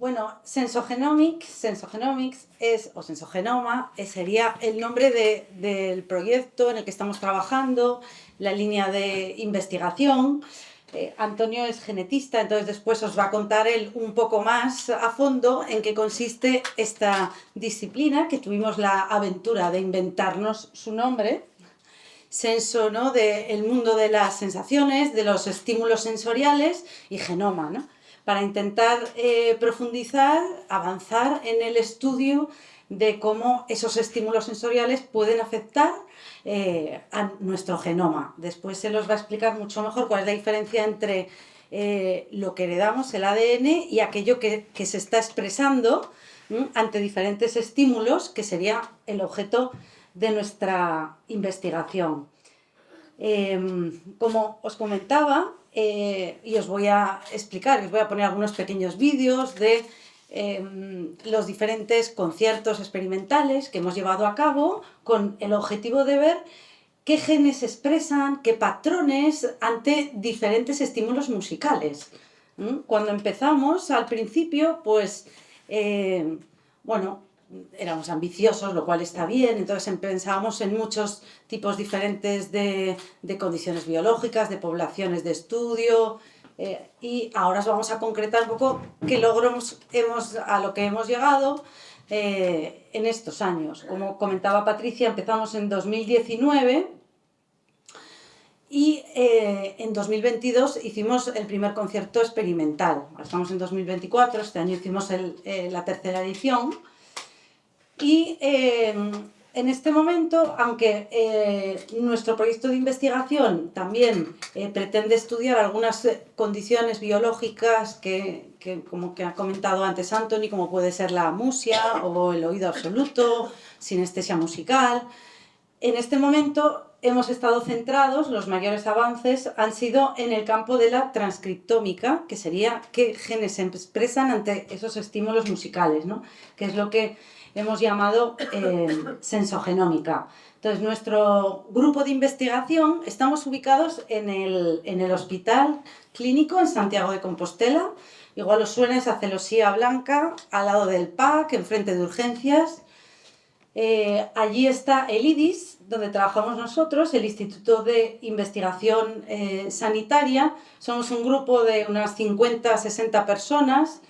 Bueno, Sensogenomics es, o Sensogenoma, sería el nombre del proyecto en el que estamos trabajando, la línea de investigación. Antonio es genetista, entonces después os va a contar él un poco más a fondo en qué consiste esta disciplina, que tuvimos la aventura de inventarnos su nombre. Senso, ¿no?, del mundo de las sensaciones, de los estímulos sensoriales, y genoma, ¿no?, para intentar profundizar, avanzar en el estudio de cómo esos estímulos sensoriales pueden afectar a nuestro genoma. Después se los va a explicar mucho mejor cuál es la diferencia entre lo que heredamos, el ADN, y aquello que se está expresando ante diferentes estímulos, que sería el objeto de nuestra investigación. Como os comentaba, y os voy a explicar, os voy a poner algunos pequeños vídeos de los diferentes conciertos experimentales que hemos llevado a cabo con el objetivo de ver qué genes se expresan, qué patrones ante diferentes estímulos musicales. Cuando empezamos, al principio, pues, bueno, éramos ambiciosos, lo cual está bien, entonces pensábamos en muchos tipos diferentes de condiciones biológicas, de poblaciones de estudio, y ahora os vamos a concretar un poco qué logros a lo que hemos llegado en estos años. Como comentaba Patricia, empezamos en 2019 y en 2022 hicimos el primer concierto experimental. Ahora estamos en 2024, este año hicimos la tercera edición. Y en este momento, aunque nuestro proyecto de investigación también pretende estudiar algunas condiciones biológicas como que ha comentado antes Anthony, como puede ser la amusia o el oído absoluto, sinestesia musical, en este momento hemos estado centrados, los mayores avances han sido en el campo de la transcriptómica, que sería qué genes se expresan ante esos estímulos musicales, ¿no?, que es lo que hemos llamado sensogenómica. Entonces, nuestro grupo de investigación, estamos ubicados en el Hospital Clínico en Santiago de Compostela. Igual os suena esa celosía blanca, al lado del PAC, enfrente de urgencias. Allí está el IDIS, donde trabajamos nosotros, el Instituto de Investigación Sanitaria. Somos un grupo de unas 50-60 personas.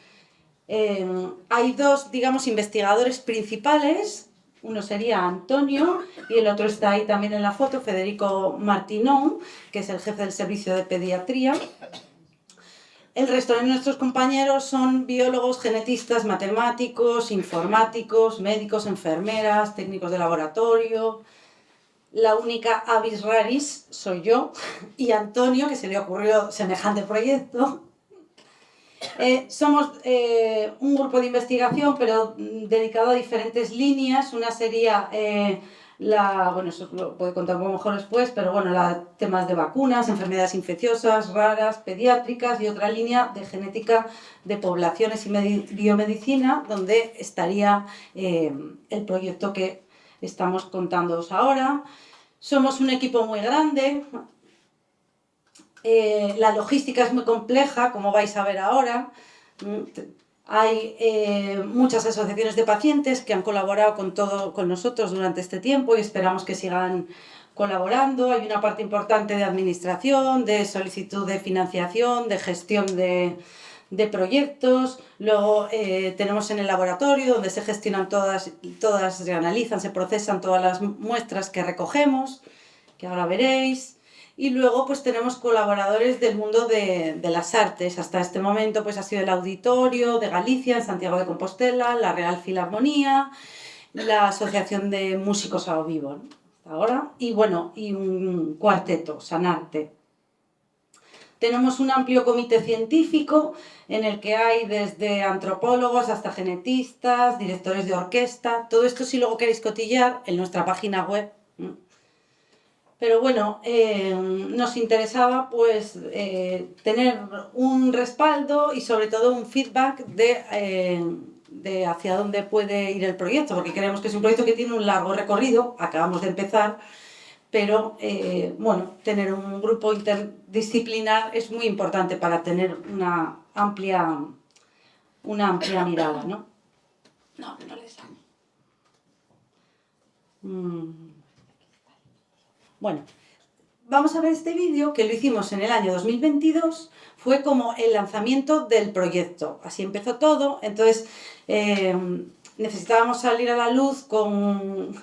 Hay dos, digamos, investigadores principales. Uno sería Antonio y el otro está ahí también en la foto, Federico Martinón, que es el jefe del servicio de pediatría. El resto de nuestros compañeros son biólogos, genetistas, matemáticos, informáticos, médicos, enfermeras, técnicos de laboratorio. La única avis raris soy yo y Antonio, que se le ocurrió semejante proyecto. Somos un grupo de investigación, pero dedicado a diferentes líneas. Una sería bueno, eso lo puedo contar un poco mejor después, pero bueno, temas de vacunas, enfermedades infecciosas raras, pediátricas, y otra línea de genética de poblaciones y biomedicina, donde estaría el proyecto que estamos contándoos ahora. Somos un equipo muy grande. La logística es muy compleja, como vais a ver ahora. Hay muchas asociaciones de pacientes que han colaborado con nosotros durante este tiempo y esperamos que sigan colaborando. Hay una parte importante de administración, de solicitud de financiación, de gestión de proyectos. Luego tenemos en el laboratorio, donde se gestionan todas, se analizan, se procesan todas las muestras que recogemos, que ahora veréis. Y luego pues tenemos colaboradores del mundo de las artes. Hasta este momento pues ha sido el Auditorio de Galicia en Santiago de Compostela, la Real Filarmonía, la Asociación de Músicos a Vivo, ¿no?, hasta ahora, y bueno, y un cuarteto, Sanarte. Tenemos un amplio comité científico en el que hay desde antropólogos hasta genetistas, directores de orquesta. Todo esto, si luego queréis cotillar, en nuestra página web. Pero bueno, nos interesaba pues tener un respaldo y sobre todo un feedback de hacia dónde puede ir el proyecto, porque creemos que es un proyecto que tiene un largo recorrido, acabamos de empezar, pero bueno, tener un grupo interdisciplinar es muy importante para tener una amplia una amplia mirada, ¿no? No les dan. Bueno, vamos a ver este vídeo que lo hicimos en el año 2022, fue como el lanzamiento del proyecto, así empezó todo, entonces necesitábamos salir a la luz con,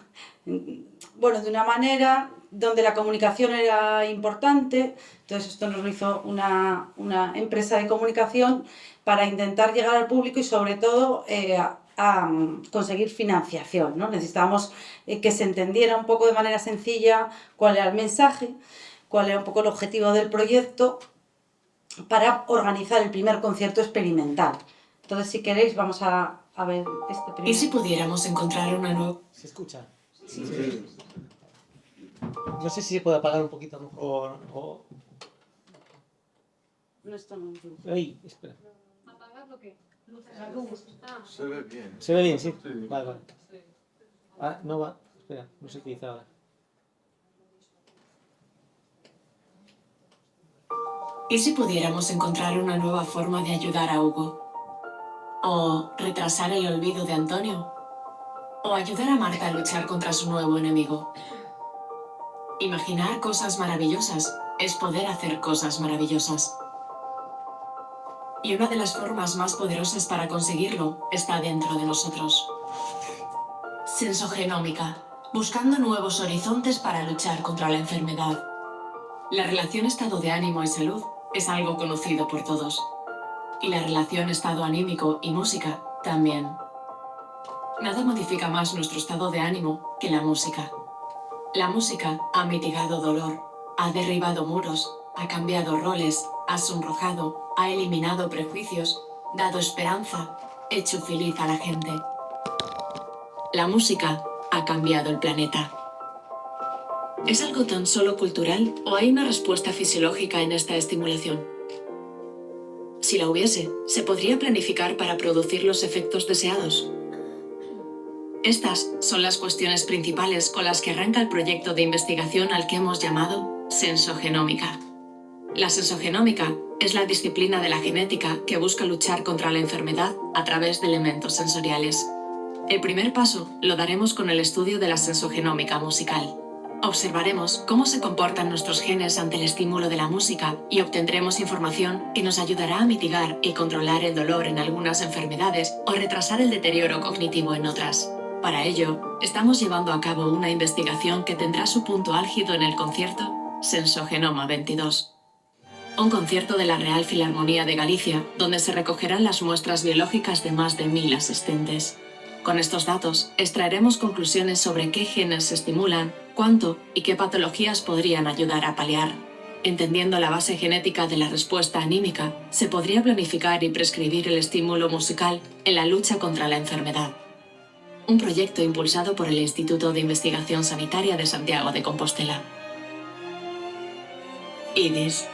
bueno, de una manera donde la comunicación era importante, entonces esto nos lo hizo una empresa de comunicación para intentar llegar al público y sobre todo a conseguir financiación, ¿no? Necesitábamos que se entendiera un poco de manera sencilla cuál era el mensaje, cuál era un poco el objetivo del proyecto para organizar el primer concierto experimental. Entonces, si queréis, vamos a ver este primer... ¿Y si pudiéramos encontrar una nueva...? ¿Se escucha? Sí. No sé si se puede apagar un poquito mejor o... No, esto no. Ay, espera. ¿Apagar lo qué? La luz. Se ve bien. ¿Se ve bien, sí? Sí. Vale, vale. Ah, no va. Espera, no sé qué dice ahora. ¿Y si pudiéramos encontrar una nueva forma de ayudar a Hugo? ¿O retrasar el olvido de Antonio? ¿O ayudar a Marta a luchar contra su nuevo enemigo? Imaginar cosas maravillosas es poder hacer cosas maravillosas. Y una de las formas más poderosas para conseguirlo está dentro de nosotros. Sensogenómica, buscando nuevos horizontes para luchar contra la enfermedad. La relación estado de ánimo y salud es algo conocido por todos. Y la relación estado anímico y música también. Nada modifica más nuestro estado de ánimo que la música. La música ha mitigado dolor, ha derribado muros, ha cambiado roles, ha sonrojado, ha eliminado prejuicios, dado esperanza, hecho feliz a la gente. La música ha cambiado el planeta. ¿Es algo tan solo cultural o hay una respuesta fisiológica en esta estimulación? Si la hubiese, ¿se podría planificar para producir los efectos deseados? Estas son las cuestiones principales con las que arranca el proyecto de investigación al que hemos llamado sensogenómica. La sensogenómica es la disciplina de la genética que busca luchar contra la enfermedad a través de elementos sensoriales. El primer paso lo daremos con el estudio de la sensogenómica musical. Observaremos cómo se comportan nuestros genes ante el estímulo de la música y obtendremos información que nos ayudará a mitigar y controlar el dolor en algunas enfermedades o retrasar el deterioro cognitivo en otras. Para ello, estamos llevando a cabo una investigación que tendrá su punto álgido en el concierto Sensogenoma 22. Un concierto de la Real Filarmonía de Galicia, donde se recogerán las muestras biológicas de más de 1000 asistentes. Con estos datos, extraeremos conclusiones sobre qué genes se estimulan, cuánto y qué patologías podrían ayudar a paliar. Entendiendo la base genética de la respuesta anímica, se podría planificar y prescribir el estímulo musical en la lucha contra la enfermedad. Un proyecto impulsado por el Instituto de Investigación Sanitaria de Santiago de Compostela. IDIS.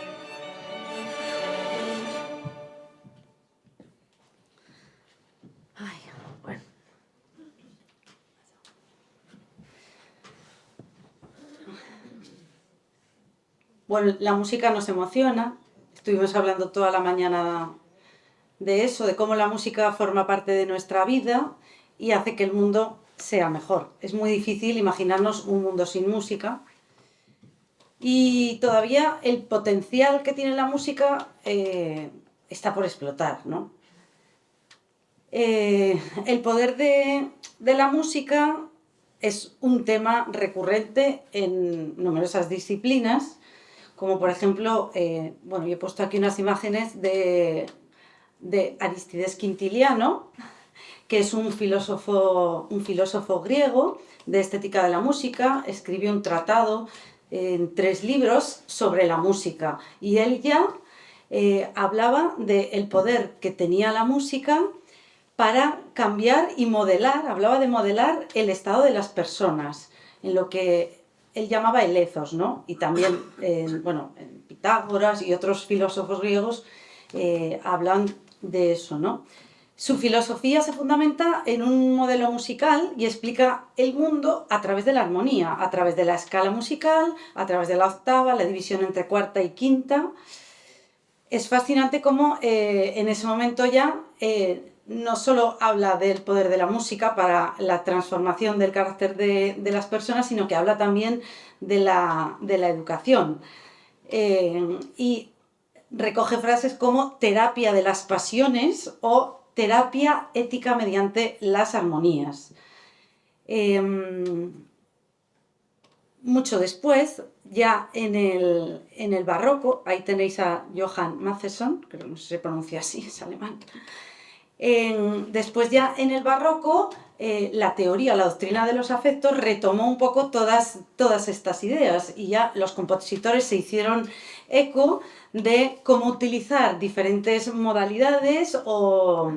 Bueno, la música nos emociona, estuvimos hablando toda la mañana de eso, de cómo la música forma parte de nuestra vida y hace que el mundo sea mejor. Es muy difícil imaginarnos un mundo sin música y todavía el potencial que tiene la música está por explotar, ¿no? El poder de la música es un tema recurrente en numerosas disciplinas, como por ejemplo, bueno, yo he puesto aquí unas imágenes de Arístides Quintiliano, que es un filósofo griego de estética de la música. Escribió un tratado en 3 libros sobre la música y él ya hablaba del poder que tenía la música para cambiar y modelar, hablaba de modelar el estado de las personas, en lo que él llamaba el ethos, ¿no? Y también, bueno, Pitágoras y otros filósofos griegos hablan de eso, ¿no? Su filosofía se fundamenta en un modelo musical y explica el mundo a través de la armonía, a través de la escala musical, a través de la octava, la división entre cuarta y quinta. Es fascinante cómo en ese momento ya no solo habla del poder de la música para la transformación del carácter de las personas, sino que habla también de la educación. Y recoge frases como terapia de las pasiones o terapia ética mediante las armonías. Mucho después, ya en el barroco, ahí tenéis a Johann Mattheson, creo que no sé si se pronuncia así, es alemán. Después ya en el barroco, la teoría, la doctrina de los afectos retomó un poco todas estas ideas y ya los compositores se hicieron eco de cómo utilizar diferentes modalidades o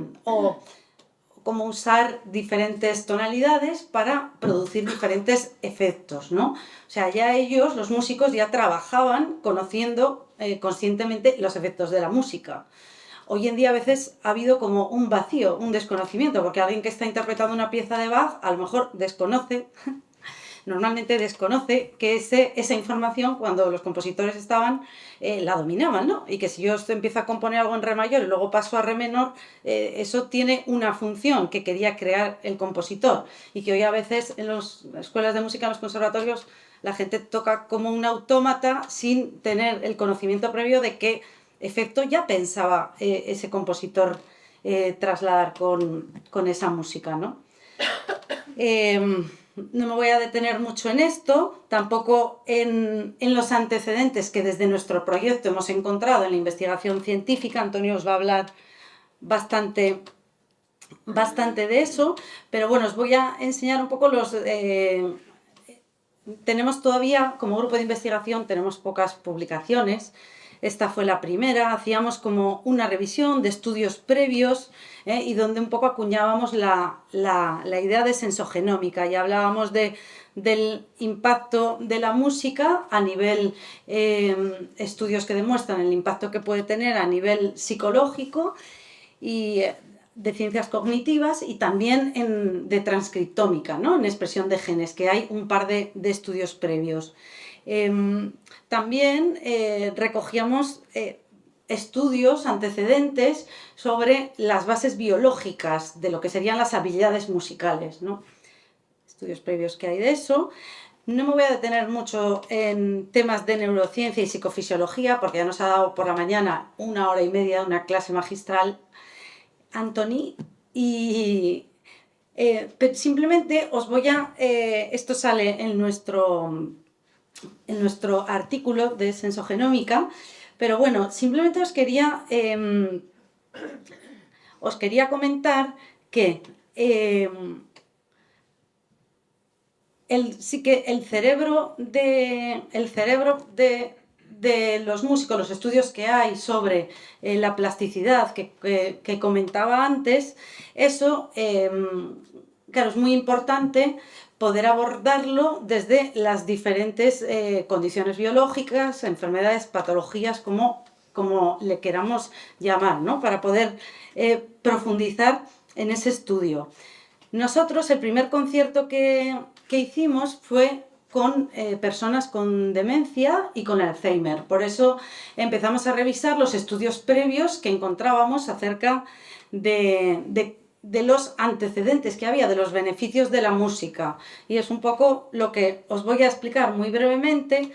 cómo usar diferentes tonalidades para producir diferentes efectos, ¿no? O sea, ya ellos, los músicos, ya trabajaban conociendo conscientemente los efectos de la música. Hoy en día a veces ha habido como un vacío, un desconocimiento, porque alguien que está interpretando una pieza de Bach a lo mejor normalmente desconoce que esa información, cuando los compositores estaban, la dominaban, ¿no? Y que si yo empiezo a componer algo en re mayor y luego paso a re menor, eso tiene una función que quería crear el compositor, y que hoy a veces en las escuelas de música, en los conservatorios, la gente toca como un autómata sin tener el conocimiento previo de qué efecto ya pensaba ese compositor trasladar con esa música, ¿no? No me voy a detener mucho en esto, tampoco en los antecedentes que desde nuestro proyecto hemos encontrado en la investigación científica. Antonio os va a hablar bastante de eso, pero bueno, os voy a enseñar un poco tenemos todavía, como grupo de investigación, tenemos pocas publicaciones. Esta fue la primera, hacíamos como una revisión de estudios previos y donde un poco acuñábamos la idea de sensogenómica y hablábamos del impacto de la música a nivel, estudios que demuestran el impacto que puede tener a nivel psicológico y de ciencias cognitivas, y también de transcriptómica, ¿no? En expresión de genes, que hay un par de estudios previos. También recogíamos estudios antecedentes sobre las bases biológicas de lo que serían las habilidades musicales, ¿no? Estudios previos que hay de eso. No me voy a detener mucho en temas de neurociencia y psicofisiología, porque ya nos ha dado por la mañana 1 hora y media de una clase magistral Anthony, y simplemente os voy a... esto sale en nuestro artículo de sensogenómica, pero bueno, simplemente os quería comentar que sí que el cerebro de los músicos, los estudios que hay sobre la plasticidad que comentaba antes, eso, claro, es muy importante poder abordarlo desde las diferentes condiciones biológicas, enfermedades, patologías, como le queramos llamar, ¿no? Para poder profundizar en ese estudio. Nosotros, el primer concierto que hicimos fue con personas con demencia y con Alzheimer. Por eso empezamos a revisar los estudios previos que encontrábamos acerca de los antecedentes que había, de los beneficios de la música. Y es un poco lo que os voy a explicar muy brevemente.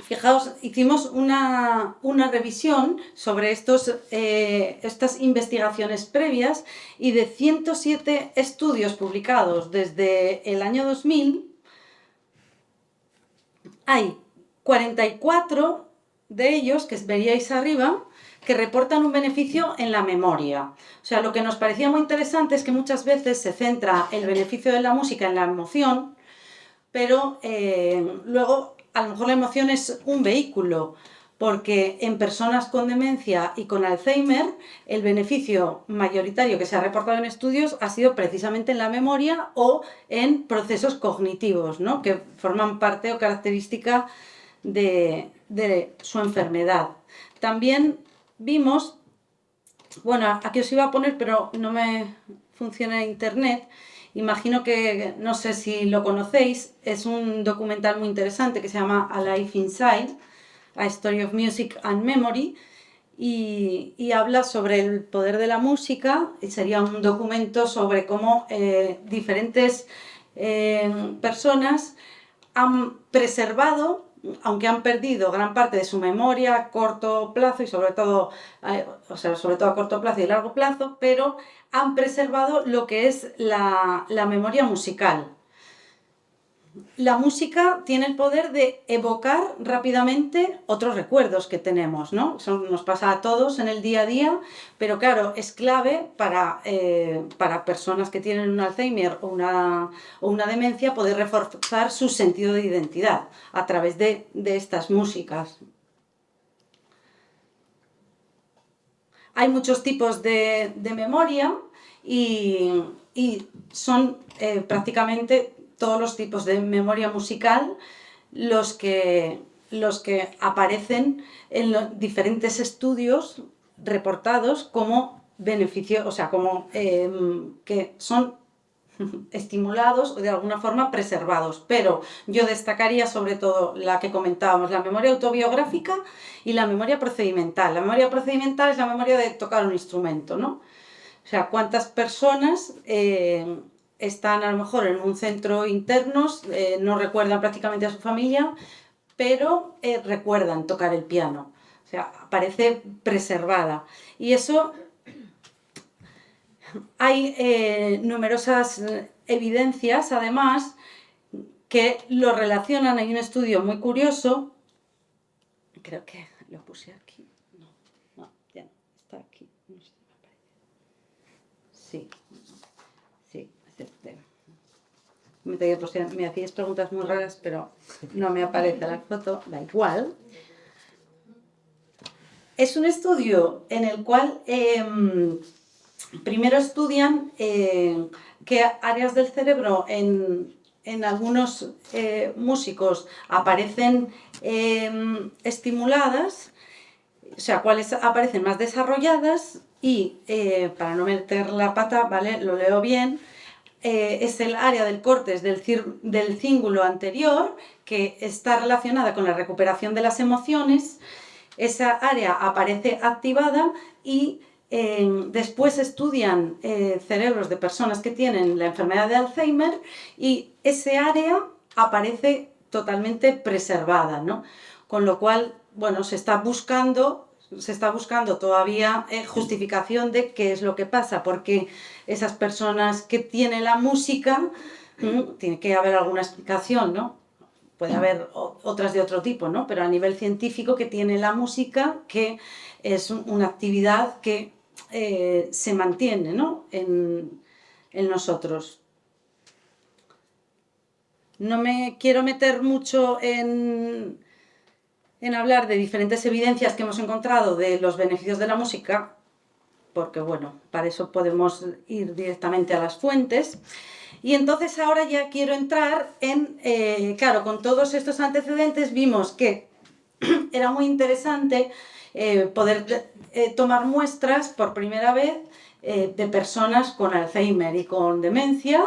Fijaos, hicimos una revisión sobre estas investigaciones previas, y de 107 estudios publicados desde el año 2000, hay 44 de ellos, que veríais arriba, que reportan un beneficio en la memoria. O sea, lo que nos parecía muy interesante es que muchas veces se centra el beneficio de la música en la emoción, pero luego a lo mejor la emoción es un vehículo, porque en personas con demencia y con Alzheimer el beneficio mayoritario que se ha reportado en estudios ha sido precisamente en la memoria o en procesos cognitivos, ¿no? Que forman parte o característica de su enfermedad. También vimos, bueno, aquí os iba a poner, pero no me funciona internet. Imagino que, no sé si lo conocéis, es un documental muy interesante que se llama A Life Inside, A Story of Music and Memory, y habla sobre el poder de la música, y sería un documento sobre cómo diferentes personas han preservado, aunque han perdido gran parte de su memoria a corto plazo y sobre todo a corto plazo y largo plazo, pero han preservado lo que es la memoria musical. La música tiene el poder de evocar rápidamente otros recuerdos que tenemos, ¿no? Eso nos pasa a todos en el día a día, pero claro, es clave para personas que tienen un Alzheimer o una demencia poder reforzar su sentido de identidad a través de estas músicas. Hay muchos tipos de memoria y son prácticamente todos los tipos de memoria musical los que aparecen en los diferentes estudios reportados como beneficio, o sea, como que son estimulados o de alguna forma preservados, pero yo destacaría sobre todo la que comentábamos, la memoria autobiográfica y la memoria procedimental. La memoria procedimental es la memoria de tocar un instrumento, ¿no? O sea, cuántas personas están a lo mejor en un centro internos, no recuerdan prácticamente a su familia, pero recuerdan tocar el piano. O sea, aparece preservada. Y eso hay numerosas evidencias, además, que lo relacionan. Hay un estudio muy curioso, creo que lo puse aquí, no, ya no, está aquí, no sé si me aparece. Sí, acepté. Me hacíais preguntas muy raras, pero no me aparece la foto, da igual. Es un estudio en el cual primero estudian qué áreas del cerebro en algunos músicos aparecen estimuladas, o sea, cuáles aparecen más desarrolladas y, para no meter la pata, ¿vale? Lo leo bien, es el área del córtex del cíngulo anterior que está relacionada con la recuperación de las emociones. Esa área aparece activada y después estudian cerebros de personas que tienen la enfermedad de Alzheimer y ese área aparece totalmente preservada, ¿no? Con lo cual, bueno, se está buscando todavía justificación de qué es lo que pasa, porque esas personas que tienen la música, tiene que haber alguna explicación, ¿no? Puede haber otras de otro tipo, ¿no? Pero a nivel científico, que tiene la música, que es una actividad que se mantiene, ¿no? en nosotros. No me quiero meter mucho en hablar de diferentes evidencias que hemos encontrado de los beneficios de la música, porque bueno, para eso podemos ir directamente a las fuentes. Y entonces ahora ya quiero entrar en, claro, con todos estos antecedentes vimos que era muy interesante poder tomar muestras por primera vez de personas con Alzheimer y con demencia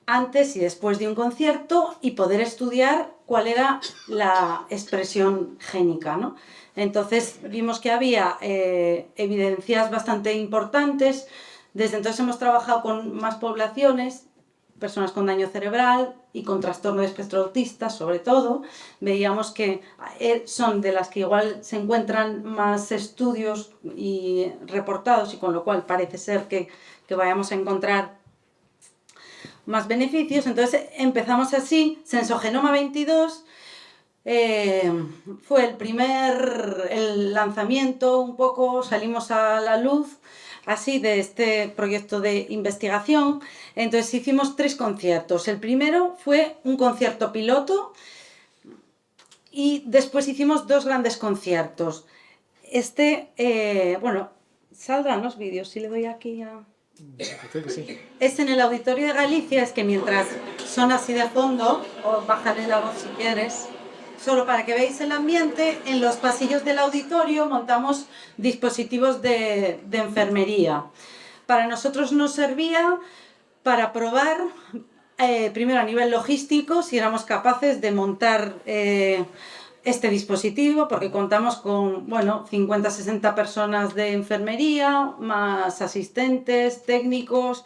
antes y después de un concierto y poder estudiar cuál era la expresión génica, ¿no? Entonces vimos que había evidencias bastante importantes. Desde entonces hemos trabajado con más poblaciones, personas con daño cerebral y con trastorno de espectro autista, sobre todo. Veíamos que son de las que igual se encuentran más estudios y reportados, y con lo cual parece ser que vayamos a encontrar más beneficios. Entonces empezamos así. Sensogenoma 22 fue el lanzamiento, un poco salimos a la luz así de este proyecto de investigación. Entonces hicimos 3 conciertos. El primero fue un concierto piloto y después hicimos 2 grandes conciertos. Bueno, saldrán los vídeos si le doy aquí a... Creo que sí. Es en el Auditorio de Galicia. Es que mientras son así de fondo, o bajaré la voz si quieres, solo para que veáis el ambiente. En los pasillos del auditorio montamos dispositivos de enfermería. Para nosotros nos servía para probar, primero a nivel logístico, si éramos capaces de montar este dispositivo, porque contamos con, bueno, 50-60 personas de enfermería, más asistentes, técnicos,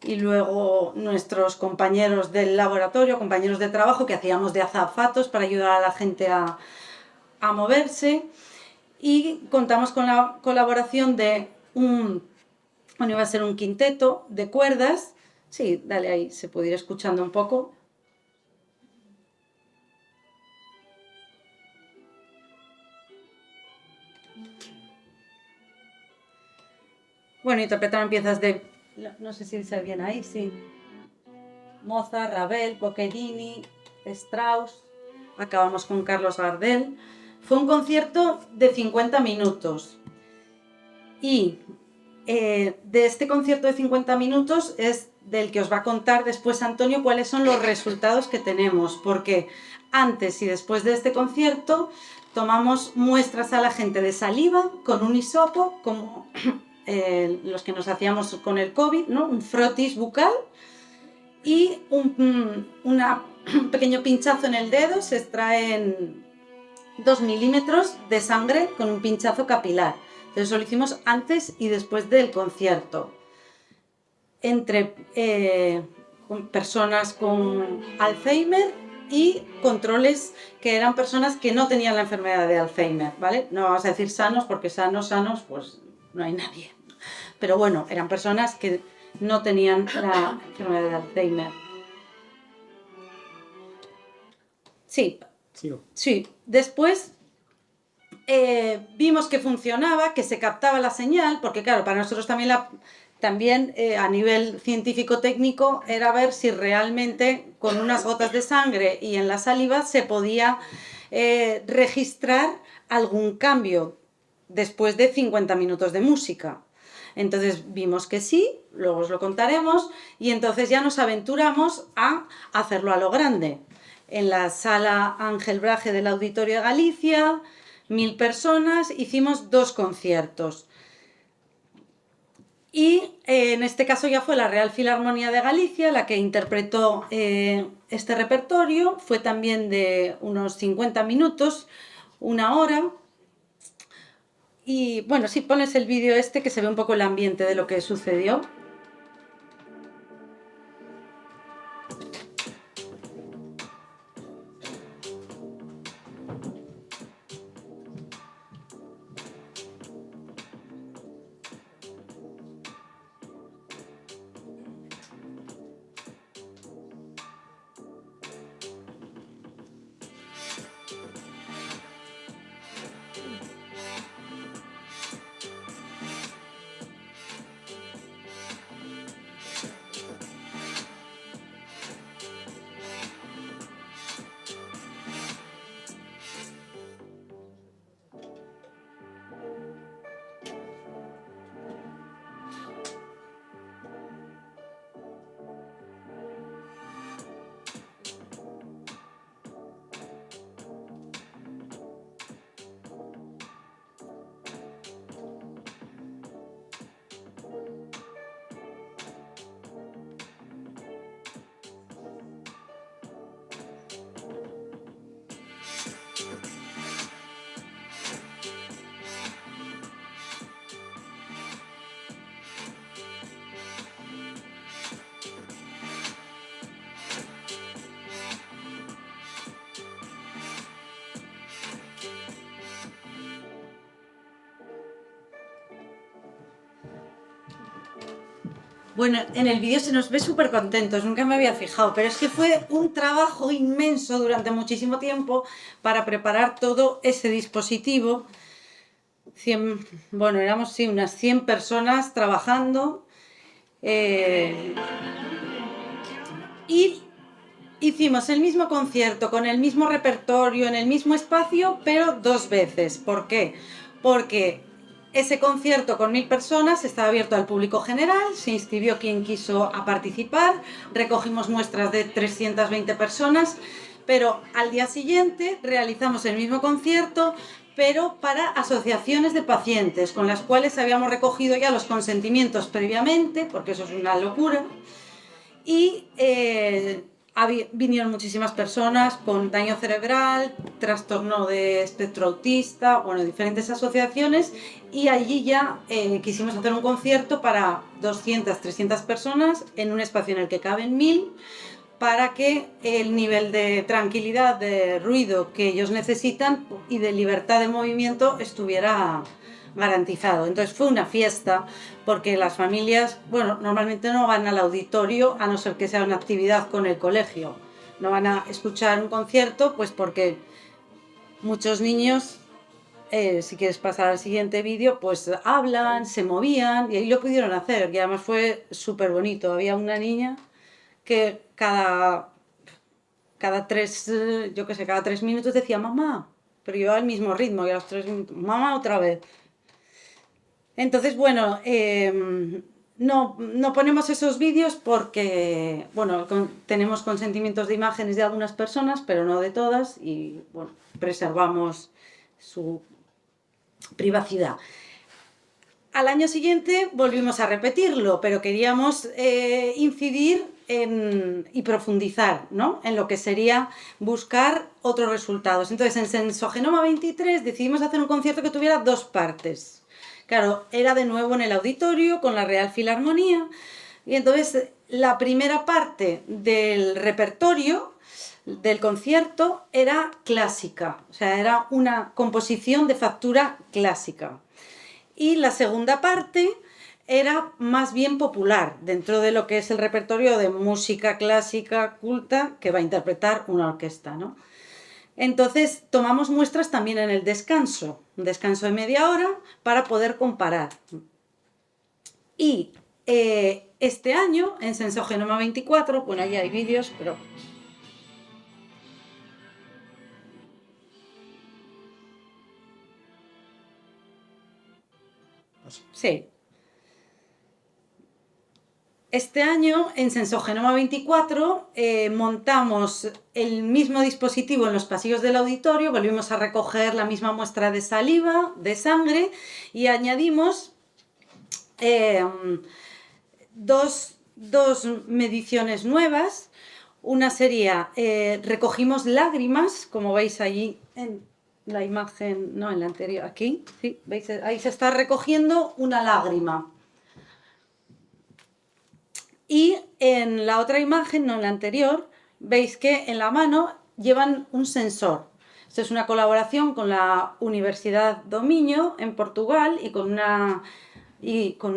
y luego nuestros compañeros del laboratorio, compañeros de trabajo, que hacíamos de azafatos para ayudar a la gente a moverse. Y contamos con la colaboración de bueno, iba a ser un quinteto de cuerdas. Sí, dale ahí, se puede ir escuchando un poco. Bueno, interpretaron piezas de, no sé si se ve bien ahí, sí. Mozart, Ravel, Boccherini, Strauss. Acabamos con Carlos Gardel. Fue un concierto de 50 minutos. Y de este concierto de 50 minutos es del que os va a contar después Antonio cuáles son los resultados que tenemos, porque antes y después de este concierto tomamos muestras a la gente de saliva con un hisopo, como los que nos hacíamos con el COVID, ¿no? Un frotis bucal y un pequeño pinchazo en el dedo. Se extraen 2 milímetros de sangre con un pinchazo capilar. Entonces eso lo hicimos antes y después del concierto. Entre personas con Alzheimer y controles que eran personas que no tenían la enfermedad de Alzheimer, ¿vale? No vamos a decir sanos, porque sanos, pues no hay nadie. Pero bueno, eran personas que no tenían la enfermedad de Alzheimer. Sí. Sigo. Sí. Después vimos que funcionaba, que se captaba la señal, porque claro, para nosotros también a nivel científico-técnico era ver si realmente con unas gotas de sangre y en la saliva se podía registrar algún cambio después de 50 minutos de música. Entonces vimos que sí, luego os lo contaremos, y entonces ya nos aventuramos a hacerlo a lo grande. En la sala Ángel Braje del Auditorio de Galicia, 1000 personas, hicimos 2 conciertos. Y en este caso ya fue la Real Filarmonía de Galicia la que interpretó este repertorio. Fue también de unos 50 minutos, 1 hora. Y bueno, si pones el vídeo este, que se ve un poco el ambiente de lo que sucedió. Bueno, en el vídeo se nos ve súper contentos, nunca me había fijado, pero es que fue un trabajo inmenso durante muchísimo tiempo para preparar todo ese dispositivo. Bueno, éramos sí, unas 100 personas trabajando y hicimos el mismo concierto con el mismo repertorio en el mismo espacio, pero 2 veces. ¿Por qué? Porque ese concierto con 1000 personas estaba abierto al público general, se inscribió quien quiso a participar, recogimos muestras de 320 personas, pero al día siguiente realizamos el mismo concierto, pero para asociaciones de pacientes, con las cuales habíamos recogido ya los consentimientos previamente, porque eso es una locura, y vinieron muchísimas personas con daño cerebral, trastorno de espectro autista, bueno, diferentes asociaciones, y allí ya quisimos hacer un concierto para 200, 300 personas en un espacio en el que caben 1000, para que el nivel de tranquilidad, de ruido que ellos necesitan y de libertad de movimiento estuviera garantizado. Entonces fue una fiesta, porque las familias, bueno, normalmente no van al auditorio a no ser que sea una actividad con el colegio. No van a escuchar un concierto, pues porque muchos niños, si quieres pasar al siguiente vídeo, pues hablan, se movían, y ahí lo pudieron hacer, y además fue súper bonito. Había una niña que cada 3 minutos decía mamá, pero yo al mismo ritmo, y a los 3 minutos, mamá otra vez. Entonces, bueno, no ponemos esos vídeos porque, bueno, tenemos consentimientos de imágenes de algunas personas, pero no de todas, y bueno, preservamos su privacidad. Al año siguiente volvimos a repetirlo, pero queríamos incidir y profundizar, ¿no?, en lo que sería buscar otros resultados. Entonces, en Sensogenoma 23 decidimos hacer un concierto que tuviera 2 partes. Claro, era de nuevo en el auditorio con la Real Filarmonía, y entonces la primera parte del repertorio del concierto era clásica, o sea, era una composición de factura clásica. Y la segunda parte era más bien popular, dentro de lo que es el repertorio de música clásica culta que va a interpretar una orquesta, ¿no? Entonces tomamos muestras también en el descanso, un descanso de media hora para poder comparar. Y este año, en Sensogenoma 24, bueno, ahí hay vídeos, pero... Sí. Este año, en Sensogenoma 24, montamos el mismo dispositivo en los pasillos del auditorio, volvimos a recoger la misma muestra de saliva, de sangre, y añadimos dos mediciones nuevas. Una sería, recogimos lágrimas, como veis allí en la imagen, no, en la anterior, aquí, ¿sí? ¿Veis? Ahí se está recogiendo una lágrima. Y en la otra imagen, no en la anterior, veis que en la mano llevan un sensor. Esto es una colaboración con la Universidad do Minho en Portugal y con una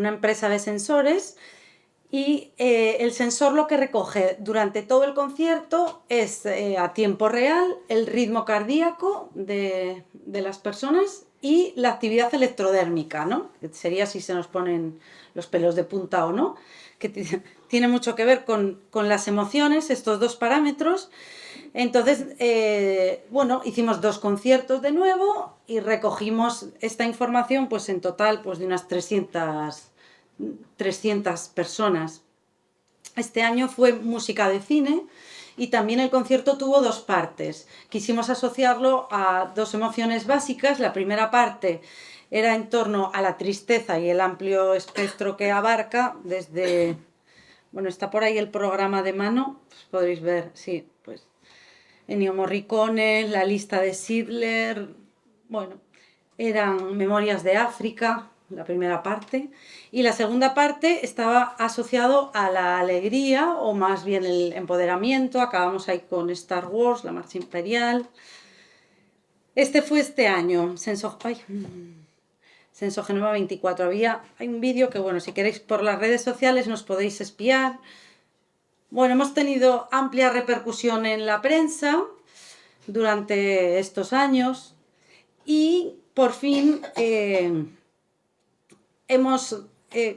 empresa de sensores. Y el sensor lo que recoge durante todo el concierto es a tiempo real el ritmo cardíaco de las personas y la actividad electrodérmica, ¿no?, que sería si se nos ponen los pelos de punta o no, que tiene mucho que ver con las emociones, estos 2 parámetros. Entonces, bueno, hicimos 2 conciertos de nuevo y recogimos esta información, pues en total, pues de unas 300 personas. Este año fue música de cine y también el concierto tuvo 2 partes. Quisimos asociarlo a 2 emociones básicas. La primera parte era en torno a la tristeza y el amplio espectro que abarca desde... Bueno, está por ahí el programa de mano, pues podréis ver, sí, pues Ennio Morricone, la lista de Schindler, bueno, eran Memorias de África, la primera parte, y la segunda parte estaba asociado a la alegría, o más bien el empoderamiento. Acabamos ahí con Star Wars, la marcha imperial. Este fue este año, Sensogenoma 24. Hay un vídeo que, bueno, si queréis por las redes sociales nos podéis espiar. Bueno, hemos tenido amplia repercusión en la prensa durante estos años y por fin hemos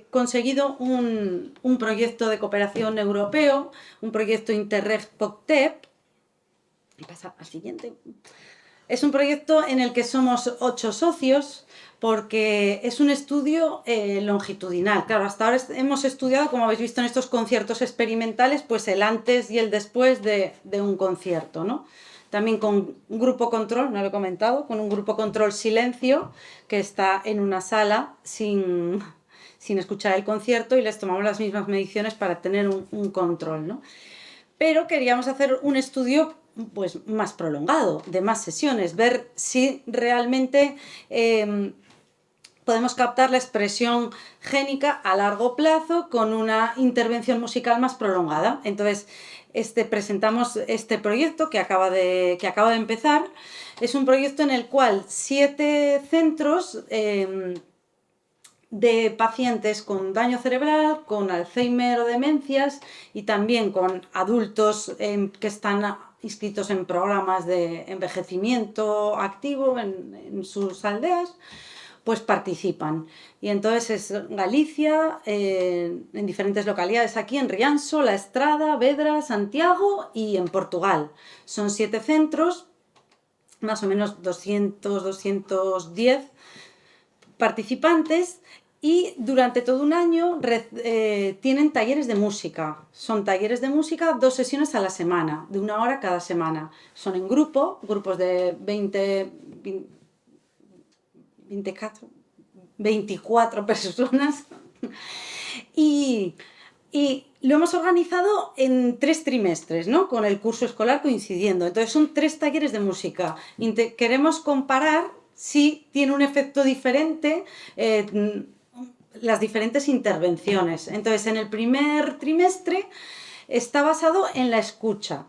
conseguido un proyecto de cooperación europeo, un proyecto Interreg-POCTEP. Pasa al siguiente. Es un proyecto en el que somos 8 socios, porque es un estudio longitudinal. Claro, hasta ahora hemos estudiado, como habéis visto en estos conciertos experimentales, pues el antes y el después de un concierto, ¿no? También con un grupo control, no lo he comentado, con un grupo control silencio, que está en una sala sin escuchar el concierto, y les tomamos las mismas mediciones para tener un control, ¿no? pero queríamos hacer un estudio pues más prolongado, de más sesiones, ver si realmente podemos captar la expresión génica a largo plazo con una intervención musical más prolongada. Entonces, presentamos este proyecto que acaba de empezar. Es un proyecto en el cual 7 centros de pacientes con daño cerebral, con Alzheimer o demencias y también con adultos que están inscritos en programas de envejecimiento activo en sus aldeas, pues participan. Y entonces es Galicia, en diferentes localidades, aquí en Rianxo, La Estrada, Vedra, Santiago y en Portugal. Son 7 centros, más o menos 200, 210 participantes, y durante todo un año tienen talleres de música. Son talleres de música, 2 sesiones a la semana, de 1 hora cada semana. Son en grupos de 24 personas. Y lo hemos organizado en 3 trimestres, ¿no? Con el curso escolar coincidiendo. Entonces son 3 talleres de música. Queremos comparar si tiene un efecto diferente las diferentes intervenciones. Entonces, en el primer trimestre está basado en la escucha,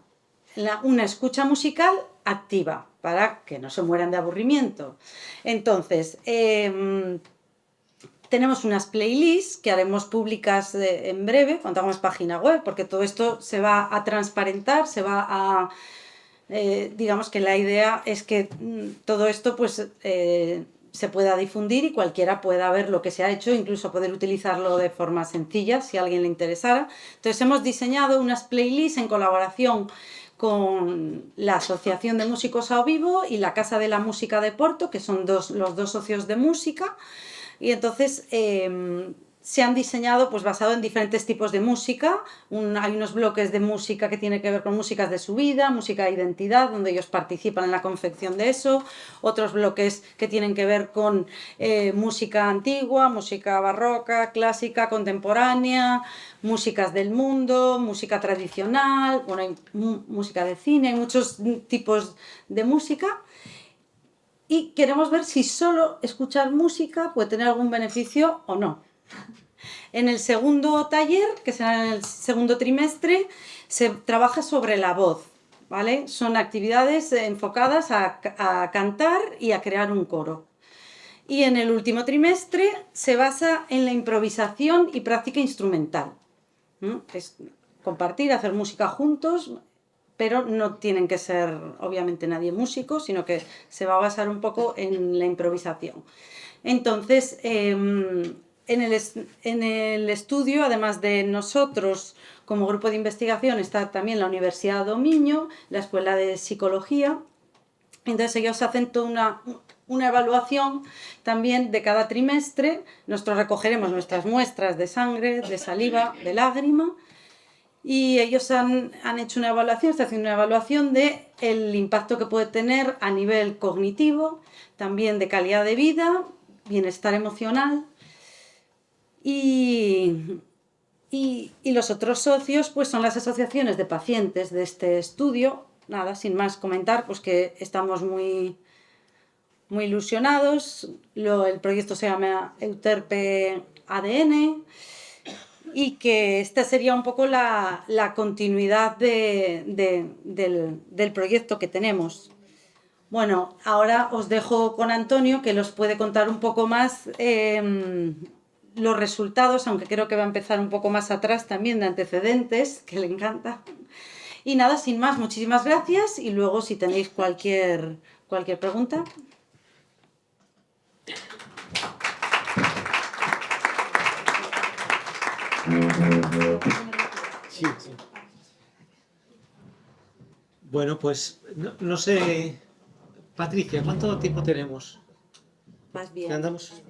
una escucha musical activa, para que no se mueran de aburrimiento. Entonces, tenemos unas playlists que haremos públicas en breve, cuando hagamos página web, porque todo esto se va a transparentar, se va a... digamos que la idea es que todo esto pues se pueda difundir y cualquiera pueda ver lo que se ha hecho, incluso poder utilizarlo de forma sencilla si a alguien le interesara. Entonces hemos diseñado unas playlists en colaboración con la Asociación de Músicos ao Vivo y la Casa de la Música de Porto, que son los 2 socios de música, y entonces se han diseñado pues basado en diferentes tipos de música. Hay unos bloques de música que tienen que ver con músicas de su vida, música de identidad, donde ellos participan en la confección de eso. Otros bloques que tienen que ver con música antigua, música barroca, clásica, contemporánea, músicas del mundo, música tradicional, bueno, hay música de cine, hay muchos tipos de música. Y queremos ver si solo escuchar música puede tener algún beneficio o no. En el segundo taller, que será en el segundo trimestre, se trabaja sobre la voz, ¿vale? Son actividades enfocadas a cantar y a crear un coro. Y en el último trimestre se basa en la improvisación y práctica instrumental. Es compartir, hacer música juntos, pero no tienen que ser obviamente nadie músico, sino que se va a basar un poco en la improvisación. Entonces, en el estudio, además de nosotros como grupo de investigación, está también la Universidad do Miño, la Escuela de Psicología. Entonces ellos hacen toda una evaluación también de cada trimestre. Nosotros recogeremos nuestras muestras de sangre, de saliva, de lágrima, y ellos han hecho una evaluación, está haciendo una evaluación del impacto que puede tener a nivel cognitivo, también de calidad de vida, bienestar emocional. Y los otros socios pues son las asociaciones de pacientes de este estudio. Nada, sin más comentar, pues que estamos muy ilusionados. El proyecto se llama Euterpe ADN y que esta sería un poco la continuidad del proyecto que tenemos. Bueno, ahora os dejo con Antonio, que los puede contar un poco más los resultados, aunque creo que va a empezar un poco más atrás también de antecedentes, que le encanta. Y nada, sin más, muchísimas gracias, y luego si tenéis cualquier pregunta. Sí, sí. Bueno, pues no sé, Patricia, ¿cuánto tiempo tenemos? Más bien. ¿Andamos?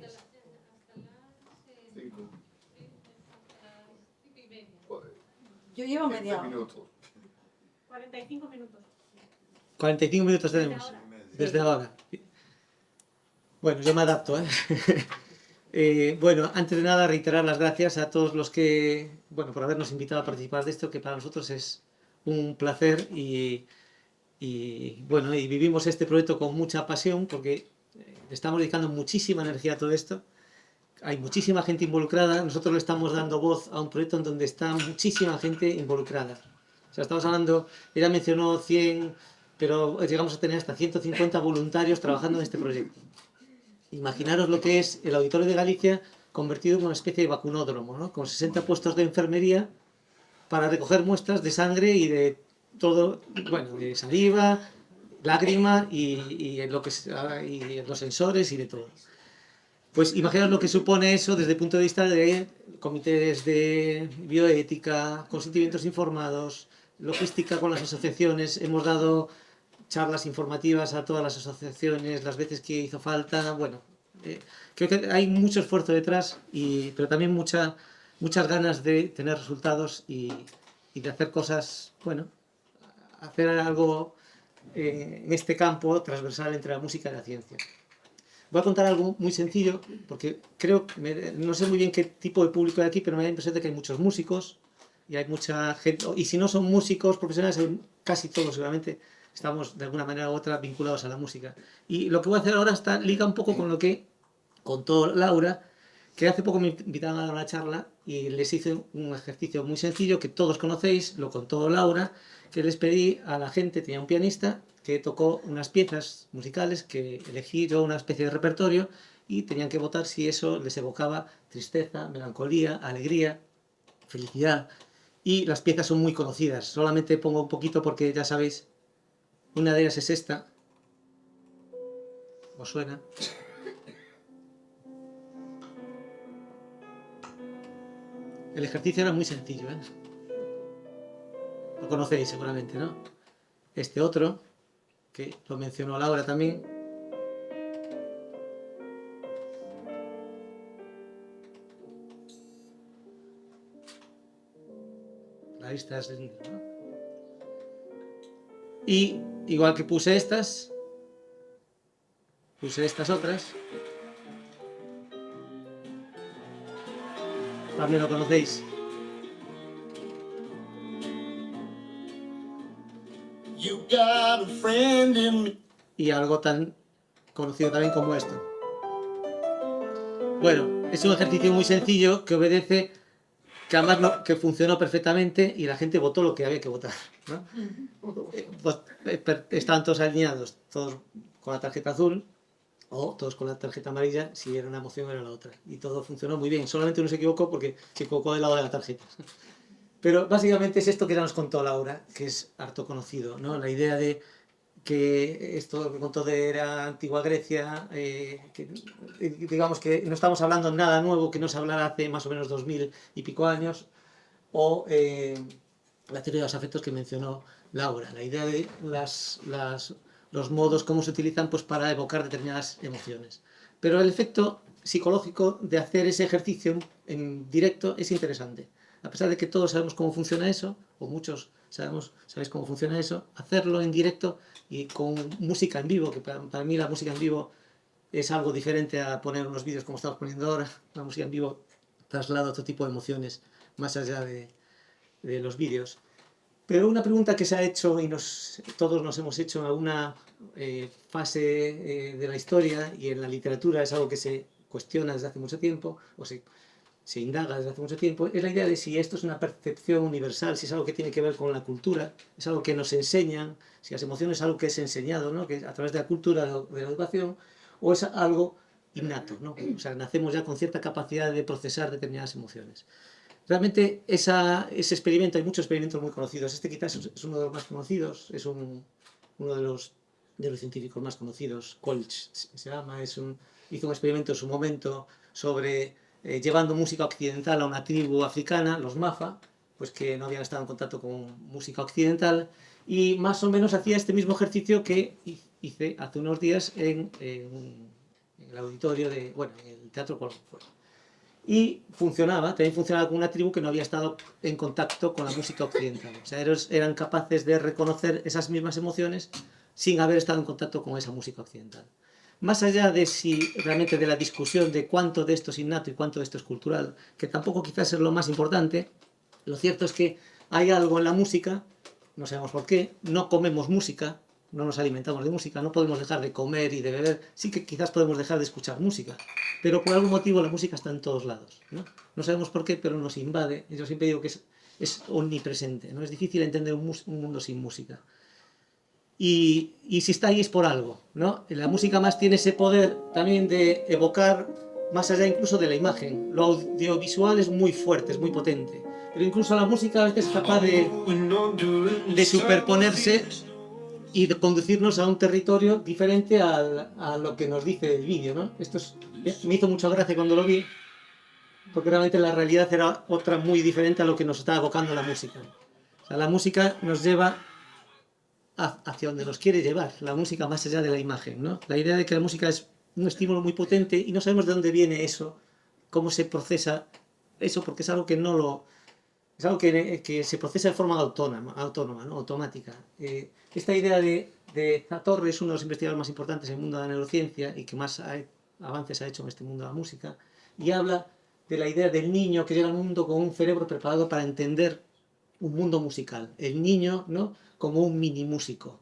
Yo llevo media hora. 45 minutos. 45 minutos tenemos. Desde ahora. Bueno, yo me adapto, ¿eh? Bueno, antes de nada reiterar las gracias a todos los que, bueno, por habernos invitado a participar de esto, que para nosotros es un placer bueno, y vivimos este proyecto con mucha pasión porque le estamos dedicando muchísima energía a todo esto. Hay muchísima gente involucrada, nosotros le estamos dando voz a un proyecto en donde está muchísima gente involucrada. O sea, estamos hablando, ella mencionó 100, pero llegamos a tener hasta 150 voluntarios trabajando en este proyecto. Imaginaros lo que es el Auditorio de Galicia convertido en una especie de vacunódromo, ¿no? Con 60 puestos de enfermería para recoger muestras de sangre y de todo, bueno, de saliva, lágrima y los sensores y de todo. Pues imaginaos lo que supone eso desde el punto de vista de comités de bioética, consentimientos informados, logística con las asociaciones. Hemos dado charlas informativas a todas las asociaciones las veces que hizo falta. Bueno, creo que hay mucho esfuerzo detrás, pero también muchas ganas de tener resultados y de hacer cosas, bueno, hacer algo en este campo transversal entre la música y la ciencia. Voy a contar algo muy sencillo, porque creo, no sé muy bien qué tipo de público hay aquí, pero me da la impresión de que hay muchos músicos y hay mucha gente, y si no son músicos profesionales, casi todos seguramente estamos de alguna manera u otra vinculados a la música. Y lo que voy a hacer ahora liga un poco con lo que contó Laura, que hace poco me invitaron a dar una charla y les hice un ejercicio muy sencillo que todos conocéis, lo contó Laura, que les pedí a la gente, tenía un pianista, que tocó unas piezas musicales que elegí yo, una especie de repertorio, y tenían que votar si eso les evocaba tristeza, melancolía, alegría, felicidad. Y las piezas son muy conocidas, solamente pongo un poquito porque ya sabéis, una de ellas es esta. ¿Os suena? El ejercicio era muy sencillo, ¿eh? Lo conocéis seguramente, ¿no? Este otro, que lo mencionó Laura también. La lista es linda, ¿no? Y igual que puse estas otras. También lo conocéis. Y algo tan conocido también como esto. Bueno, es un ejercicio muy sencillo que obedece, que además que funcionó perfectamente y la gente votó lo que había que votar, ¿no? Pues, estaban todos alineados, todos con la tarjeta azul o todos con la tarjeta amarilla, si era una moción era la otra. Y todo funcionó muy bien, solamente uno se equivocó porque se equivocó del lado de la tarjeta. Pero básicamente es esto que ya nos contó Laura, que es harto conocido, ¿no? La idea de que esto que contó de la antigua Grecia, que, digamos que no estamos hablando de nada nuevo, que no se hablara hace más o menos 2000 y pico años, o la teoría de los afectos que mencionó Laura, la idea de los modos, cómo se utilizan pues, para evocar determinadas emociones. Pero el efecto psicológico de hacer ese ejercicio en directo es interesante. A pesar de que todos sabemos cómo funciona eso, o muchos sabéis cómo funciona eso, hacerlo en directo y con música en vivo, que para mí la música en vivo es algo diferente a poner unos vídeos como estamos poniendo ahora. La música en vivo traslada otro tipo de emociones más allá de los vídeos. Pero una pregunta que se ha hecho y todos nos hemos hecho en alguna fase de la historia y en la literatura, es algo que se cuestiona desde hace mucho tiempo, o se indaga desde hace mucho tiempo, es la idea de si esto es una percepción universal, si es algo que tiene que ver con la cultura, es algo que nos enseñan, si las emociones es algo que es enseñado, ¿no? Que a través de la cultura, de la educación, o es algo innato, ¿no? O sea, nacemos ya con cierta capacidad de procesar determinadas emociones. Realmente ese experimento, hay muchos experimentos muy conocidos, este quizás es uno de los más conocidos, es uno de los científicos más conocidos, Kolch se llama, hizo un experimento en su momento sobre llevando música occidental a una tribu africana, los Mafa, pues que no habían estado en contacto con música occidental, y más o menos hacía este mismo ejercicio que hice hace unos días en el auditorio en el Teatro Colón. Y también funcionaba con una tribu que no había estado en contacto con la música occidental. O sea, eran capaces de reconocer esas mismas emociones sin haber estado en contacto con esa música occidental. Más allá de realmente de la discusión de cuánto de esto es innato y cuánto de esto es cultural, que tampoco quizás es lo más importante, lo cierto es que hay algo en la música no sabemos por qué, no comemos música, no nos alimentamos de música, no podemos dejar de comer y de beber, sí que quizás podemos dejar de escuchar música, pero por algún motivo la música está en todos lados, ¿no? No sabemos por qué, pero nos invade, y yo siempre digo que es omnipresente, ¿no? Es difícil entender un mundo sin música. Y si está ahí es por algo, ¿no? La música más tiene ese poder también de evocar más allá incluso de la imagen. Lo audiovisual es muy fuerte, es muy potente, pero incluso la música a veces es capaz de superponerse y de conducirnos a un territorio diferente a lo que nos dice el vídeo, ¿no? Me hizo mucha gracia cuando lo vi, porque realmente la realidad era otra muy diferente a lo que nos está evocando la música. O sea, la música nos lleva hacia donde nos quiere llevar, la música más allá de la imagen, ¿no? La idea de que la música es un estímulo muy potente y no sabemos de dónde viene eso, cómo se procesa eso, porque es algo que es algo que se procesa de forma autónoma, ¿no? Automática. Esta idea de Zatorre es uno de los investigadores más importantes en el mundo de la neurociencia y que más avances ha hecho en este mundo de la música, y habla de la idea del niño que llega al mundo con un cerebro preparado para entender un mundo musical. El niño, ¿no?, como un mini músico.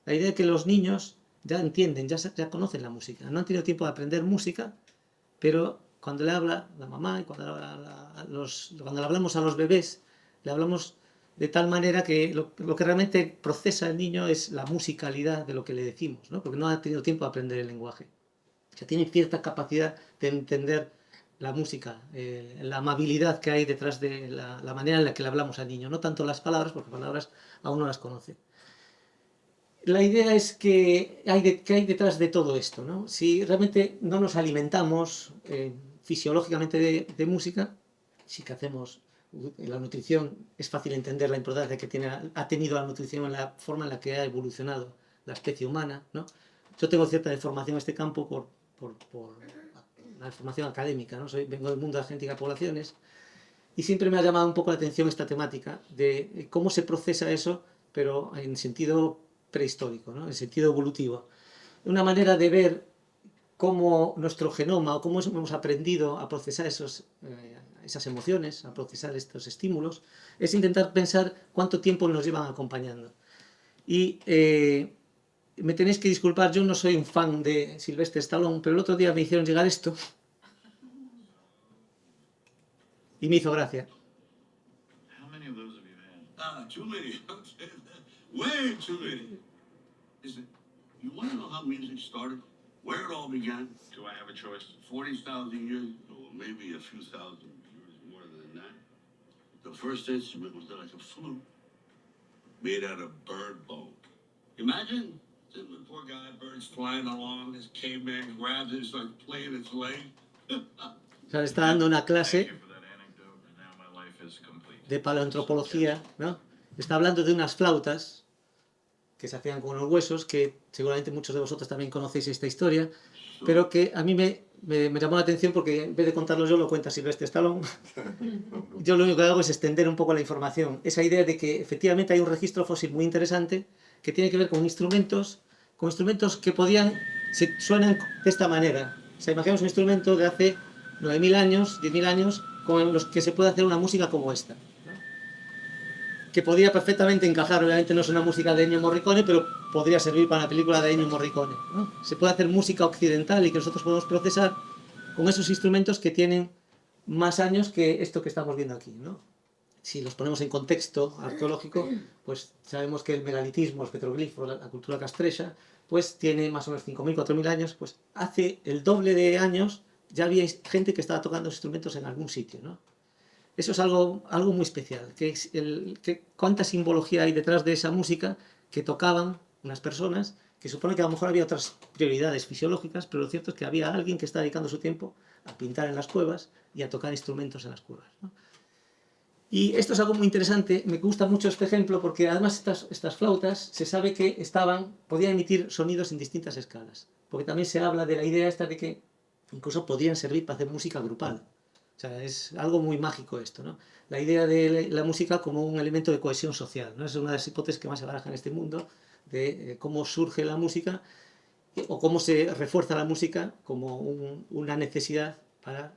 La idea de que los niños ya entienden, ya conocen la música. No han tenido tiempo de aprender música, pero cuando le habla la mamá y cuando le hablamos a los bebés, le hablamos de tal manera que lo que realmente procesa el niño es la musicalidad de lo que le decimos, ¿no? Porque no ha tenido tiempo de aprender el lenguaje. O sea, tiene cierta capacidad de entender la música, la amabilidad que hay detrás de la manera en la que le hablamos al niño, no tanto las palabras, porque palabras aún no las conoce. La idea es que hay detrás de todo esto, ¿no? Si realmente no nos alimentamos fisiológicamente de música, sí que hacemos la nutrición, es fácil entender la importancia que ha tenido la nutrición en la forma en la que ha evolucionado la especie humana, ¿no? Yo tengo cierta deformación en este campo por la formación académica, ¿no? Vengo del mundo de la genética de poblaciones y siempre me ha llamado un poco la atención esta temática de cómo se procesa eso, pero en sentido prehistórico, ¿no? En sentido evolutivo. Una manera de ver cómo nuestro genoma o cómo hemos aprendido a procesar esas emociones, a procesar estos estímulos, es intentar pensar cuánto tiempo nos llevan acompañando. Y me tenéis que disculpar, yo no soy un fan de Sylvester Stallone, pero el otro día me hicieron llegar esto y me hizo gracia. How many of those have you had? Too many. Way too many. You want to know how music started? Where it all began? Do I have a choice? 40,000 years, or maybe a few thousand years more than that. The first instrument was like a flute, made out of bird bone. Imagine the poor guy, birds flying along, this caveman grabs it, starts playing its leg. O sea, le está dando una clase Thank you for that anecdote, and now my life is complete. de paleoantropología, ¿no? Está hablando de unas flautas que se hacían con los huesos, que seguramente muchos de vosotros también conocéis esta historia, pero que a mí me llamó la atención porque en vez de contarlo yo, lo cuenta Sylvester Stallone. Yo lo único que hago es extender un poco la información. Esa idea de que efectivamente hay un registro fósil muy interesante que tiene que ver con instrumentos que suenan de esta manera. O sea, imaginamos un instrumento de hace 9.000 años, 10.000 años, con los que se puede hacer una música como esta, ¿no? Que podría perfectamente encajar, obviamente no es una música de Ennio Morricone, pero podría servir para la película de Ennio Morricone, ¿no? Se puede hacer música occidental y que nosotros podemos procesar con esos instrumentos que tienen más años que esto que estamos viendo aquí, ¿no? Si los ponemos en contexto arqueológico, pues sabemos que el megalitismo, los petroglifos, la cultura castrexa, pues tiene más o menos 5.000, 4.000 años, pues hace el doble de años ya había gente que estaba tocando los instrumentos en algún sitio, ¿no? Eso es algo muy especial, cuánta simbología hay detrás de esa música que tocaban unas personas, que supone que a lo mejor había otras prioridades fisiológicas, pero lo cierto es que había alguien que estaba dedicando su tiempo a pintar en las cuevas y a tocar instrumentos en las cuevas, ¿no? Y esto es algo muy interesante, me gusta mucho este ejemplo porque además estas flautas se sabe que podían emitir sonidos en distintas escalas, porque también se habla de la idea esta de que incluso podían servir para hacer música grupal. O sea, es algo muy mágico esto, ¿no? La idea de la música como un elemento de cohesión social, ¿no? Es una de las hipótesis que más se baraja en este mundo, de cómo surge la música o cómo se refuerza la música como una necesidad para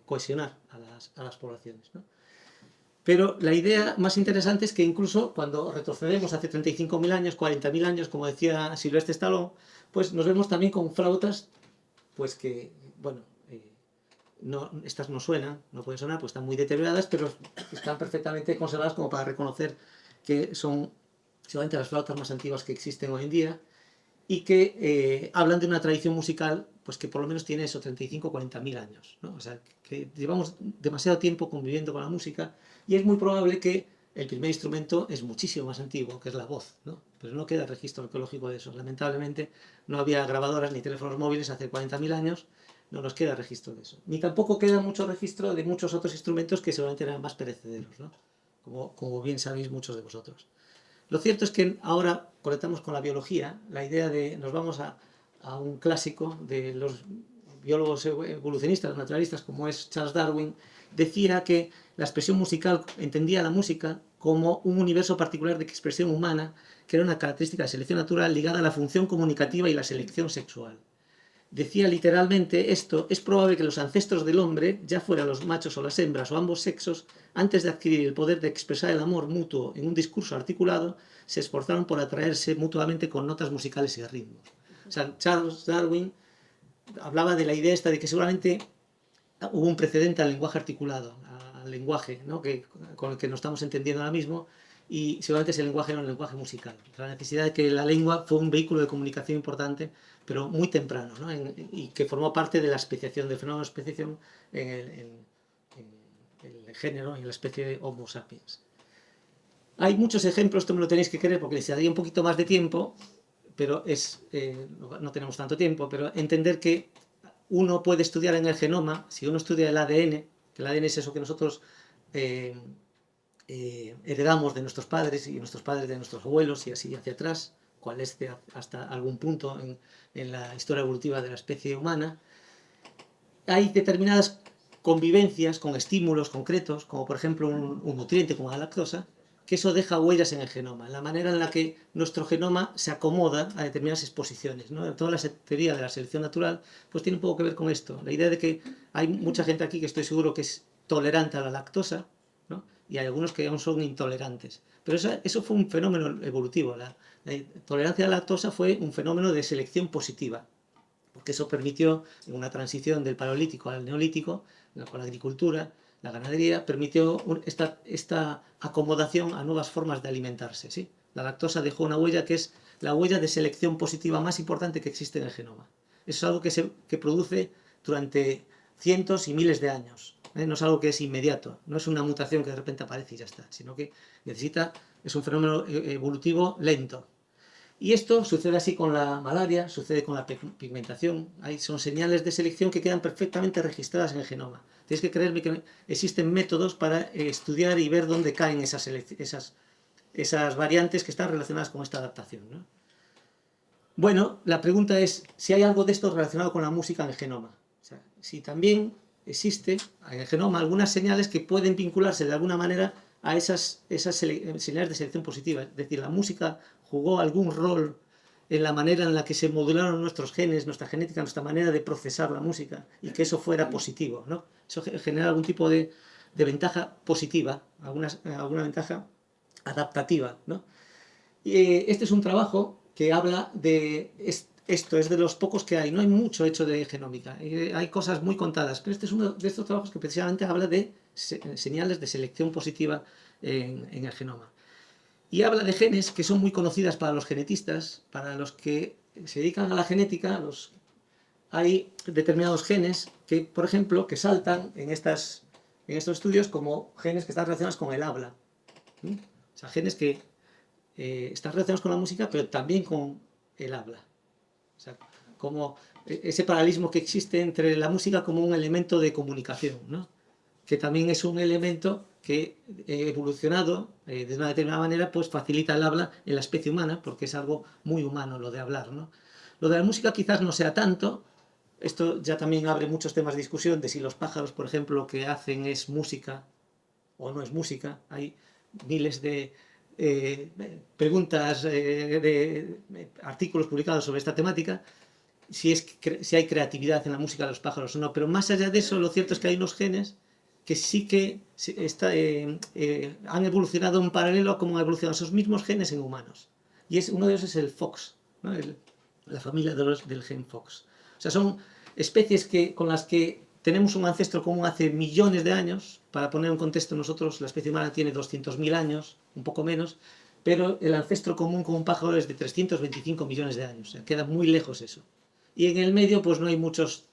cohesionar a las poblaciones, ¿no? Pero la idea más interesante es que incluso cuando retrocedemos hace 35.000 años, 40.000 años, como decía Sylvester Stallone, pues nos vemos también con flautas, pues que, bueno, estas no suenan, no pueden sonar, pues están muy deterioradas, pero están perfectamente conservadas como para reconocer que son seguramente las flautas más antiguas que existen hoy en día y que hablan de una tradición musical pues que por lo menos tiene eso, 35 o 40.000 años, ¿no? O sea, que llevamos demasiado tiempo conviviendo con la música y es muy probable que el primer instrumento es muchísimo más antiguo, que es la voz, ¿no? Pero no queda registro arqueológico de eso. Lamentablemente no había grabadoras ni teléfonos móviles hace 40.000 años, no nos queda registro de eso. Ni tampoco queda mucho registro de muchos otros instrumentos que seguramente eran más perecederos, ¿no? Como bien sabéis muchos de vosotros. Lo cierto es que ahora conectamos con la biología, la idea de nos vamos a un clásico de los biólogos evolucionistas, naturalistas, como es Charles Darwin, decía que la expresión musical entendía la música como un universo particular de expresión humana, que era una característica de selección natural ligada a la función comunicativa y la selección sexual. Decía literalmente esto: es probable que los ancestros del hombre, ya fueran los machos o las hembras o ambos sexos, antes de adquirir el poder de expresar el amor mutuo en un discurso articulado, se esforzaron por atraerse mutuamente con notas musicales y ritmos. O sea, Charles Darwin hablaba de la idea esta de que seguramente hubo un precedente al lenguaje articulado, al lenguaje, ¿no? Con el que nos estamos entendiendo ahora mismo, y seguramente ese lenguaje era un lenguaje musical. La necesidad de que la lengua fue un vehículo de comunicación importante, pero muy temprano, ¿no? Y que formó parte de la especiación, del fenómeno de especiación en el género, en la especie de Homo sapiens. Hay muchos ejemplos, esto me lo tenéis que creer porque les daría un poquito más de tiempo, pero no tenemos tanto tiempo, pero entender que uno puede estudiar en el genoma, si uno estudia el ADN, que el ADN es eso que nosotros heredamos de nuestros padres y nuestros padres de nuestros abuelos y así hacia atrás, cuál es hasta algún punto en la historia evolutiva de la especie humana, hay determinadas convivencias con estímulos concretos, como por ejemplo un nutriente como la lactosa, que eso deja huellas en el genoma, la manera en la que nuestro genoma se acomoda a determinadas exposiciones, ¿no? Toda la teoría de la selección natural pues tiene un poco que ver con esto, la idea de que hay mucha gente aquí que estoy seguro que es tolerante a la lactosa, ¿no? Y hay algunos que aún son intolerantes, pero eso fue un fenómeno evolutivo. La tolerancia a la lactosa fue un fenómeno de selección positiva, porque eso permitió una transición del paleolítico al neolítico, con la agricultura, la ganadería, permitió esta acomodación a nuevas formas de alimentarse, ¿sí? La lactosa dejó una huella que es la huella de selección positiva más importante que existe en el genoma. Eso es algo que produce durante cientos y miles de años, ¿eh? No es algo que es inmediato, no es una mutación que de repente aparece y ya está, sino que es un fenómeno evolutivo lento. Y esto sucede así con la malaria, sucede con la pigmentación. Son señales de selección que quedan perfectamente registradas en el genoma. Tienes que creerme que existen métodos para estudiar y ver dónde caen esas variantes que están relacionadas con esta adaptación, ¿no? Bueno, la pregunta es si hay algo de esto relacionado con la música en el genoma. O sea, si también existe en el genoma algunas señales que pueden vincularse de alguna manera a esas señales de selección positiva. Es decir, la música jugó algún rol en la manera en la que se modularon nuestros genes, nuestra genética, nuestra manera de procesar la música, y que eso fuera positivo, ¿no? Eso genera algún tipo de ventaja positiva, alguna ventaja adaptativa, ¿no? Y este es un trabajo que habla de esto, es de los pocos que hay, no hay mucho hecho de genómica, hay cosas muy contadas, pero este es uno de estos trabajos que precisamente habla de señales de selección positiva en el genoma. Y habla de genes que son muy conocidas para los genetistas, para los que se dedican a la genética. Hay determinados genes que, por ejemplo, que saltan en estos estudios como genes que están relacionados con el habla. O sea, genes que están relacionados con la música, pero también con el habla. O sea, como ese paralelismo que existe entre la música como un elemento de comunicación, ¿no? Que también es un elemento que evolucionado de una determinada manera, pues facilita el habla en la especie humana, porque es algo muy humano lo de hablar, ¿no? Lo de la música quizás no sea tanto. Esto ya también abre muchos temas de discusión de si los pájaros, por ejemplo, lo que hacen es música o no es música. Hay miles de preguntas, de artículos publicados sobre esta temática, si hay creatividad en la música de los pájaros o no. Pero más allá de eso, lo cierto es que hay unos genes que sí que han evolucionado en paralelo a cómo han evolucionado esos mismos genes en humanos. Y uno de ellos es el FOX, ¿no? La familia del gen FOX. O sea, son especies con las que tenemos un ancestro común hace millones de años. Para poner en contexto, nosotros, la especie humana tiene 200.000 años, un poco menos, pero el ancestro común con un pájaro es de 325 millones de años. O sea, queda muy lejos eso. Y en el medio, pues no hay muchos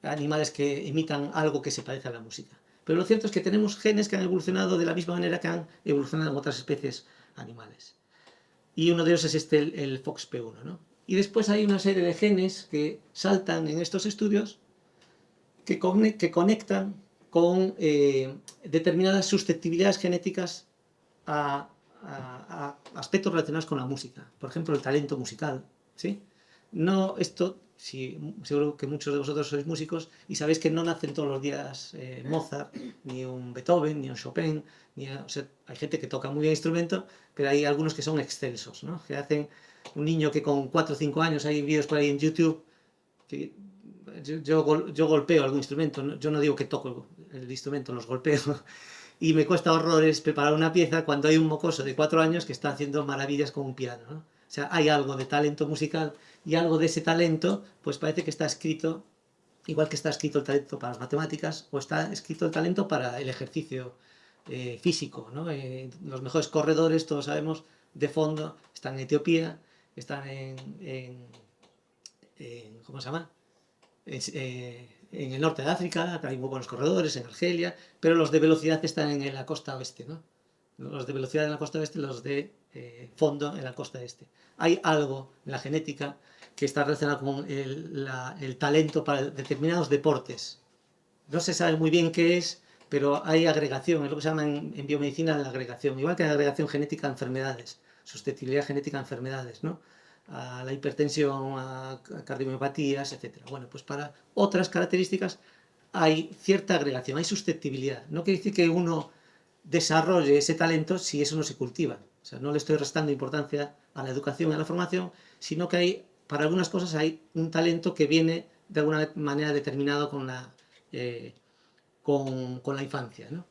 animales que imitan algo que se parece a la música. Pero lo cierto es que tenemos genes que han evolucionado de la misma manera que han evolucionado en otras especies animales. Y uno de ellos es el FOXP1, ¿no? Y después hay una serie de genes que saltan en estos estudios que conectan con determinadas susceptibilidades genéticas a aspectos relacionados con la música. Por ejemplo, el talento musical, ¿sí? No, seguro que muchos de vosotros sois músicos y sabéis que no nacen todos los días Mozart, ni un Beethoven, ni un Chopin. O sea, hay gente que toca muy bien instrumento, pero hay algunos que son excelsos, ¿no? Que hacen un niño que con 4 o 5 años, hay vídeos por ahí en YouTube, que yo golpeo algún instrumento, ¿no? Yo no digo que toco el instrumento, los golpeo. Y me cuesta horrores preparar una pieza cuando hay un mocoso de 4 años que está haciendo maravillas con un piano, ¿no? O sea, hay algo de talento musical y algo de ese talento, pues parece que está escrito, igual que está escrito el talento para las matemáticas, o está escrito el talento para el ejercicio físico, ¿no? Los mejores corredores, todos sabemos, de fondo, están en Etiopía, están ¿cómo se llama? En el norte de África, hay muy buenos corredores, en Argelia, pero los de velocidad están en la costa oeste, ¿no? Los de velocidad en la costa oeste, los de fondo en la costa este. Hay algo en la genética que está relacionado con el talento para determinados deportes. No se sabe muy bien qué es, pero hay agregación, es lo que se llama en biomedicina la agregación, igual que hay agregación genética a enfermedades, susceptibilidad genética a enfermedades, ¿no? A la hipertensión, a cardiomiopatías, etc. Bueno, pues para otras características hay cierta agregación, hay susceptibilidad. No quiere decir que uno desarrolle ese talento si eso no se cultiva. O sea, no le estoy restando importancia a la educación y a la formación, sino que para algunas cosas hay un talento que viene de alguna manera determinado con la infancia, ¿no?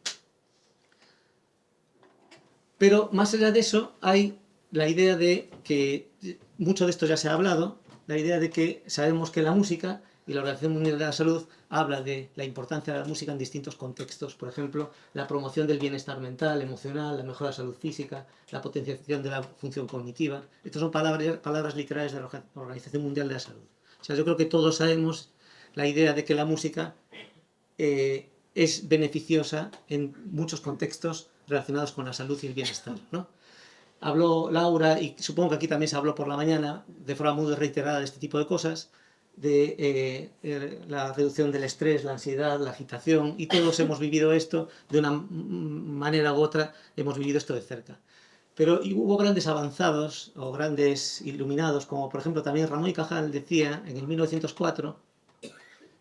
Pero más allá de eso hay la idea de que, mucho de esto ya se ha hablado, la idea de que sabemos que la música, y la Organización Mundial de la Salud habla de la importancia de la música en distintos contextos, por ejemplo, la promoción del bienestar mental, emocional, la mejora de la salud física, la potenciación de la función cognitiva. Estas son palabras literarias de la Organización Mundial de la Salud. O sea, yo creo que todos sabemos la idea de que la música es beneficiosa en muchos contextos relacionados con la salud y el bienestar, ¿no? Habló Laura, y supongo que aquí también se habló por la mañana, de forma muy reiterada de este tipo de cosas, de la reducción del estrés, la ansiedad, la agitación, y todos hemos vivido esto de una manera u otra, hemos vivido esto de cerca. Pero hubo grandes avanzados o grandes iluminados, como por ejemplo también Ramón y Cajal decía en el 1904,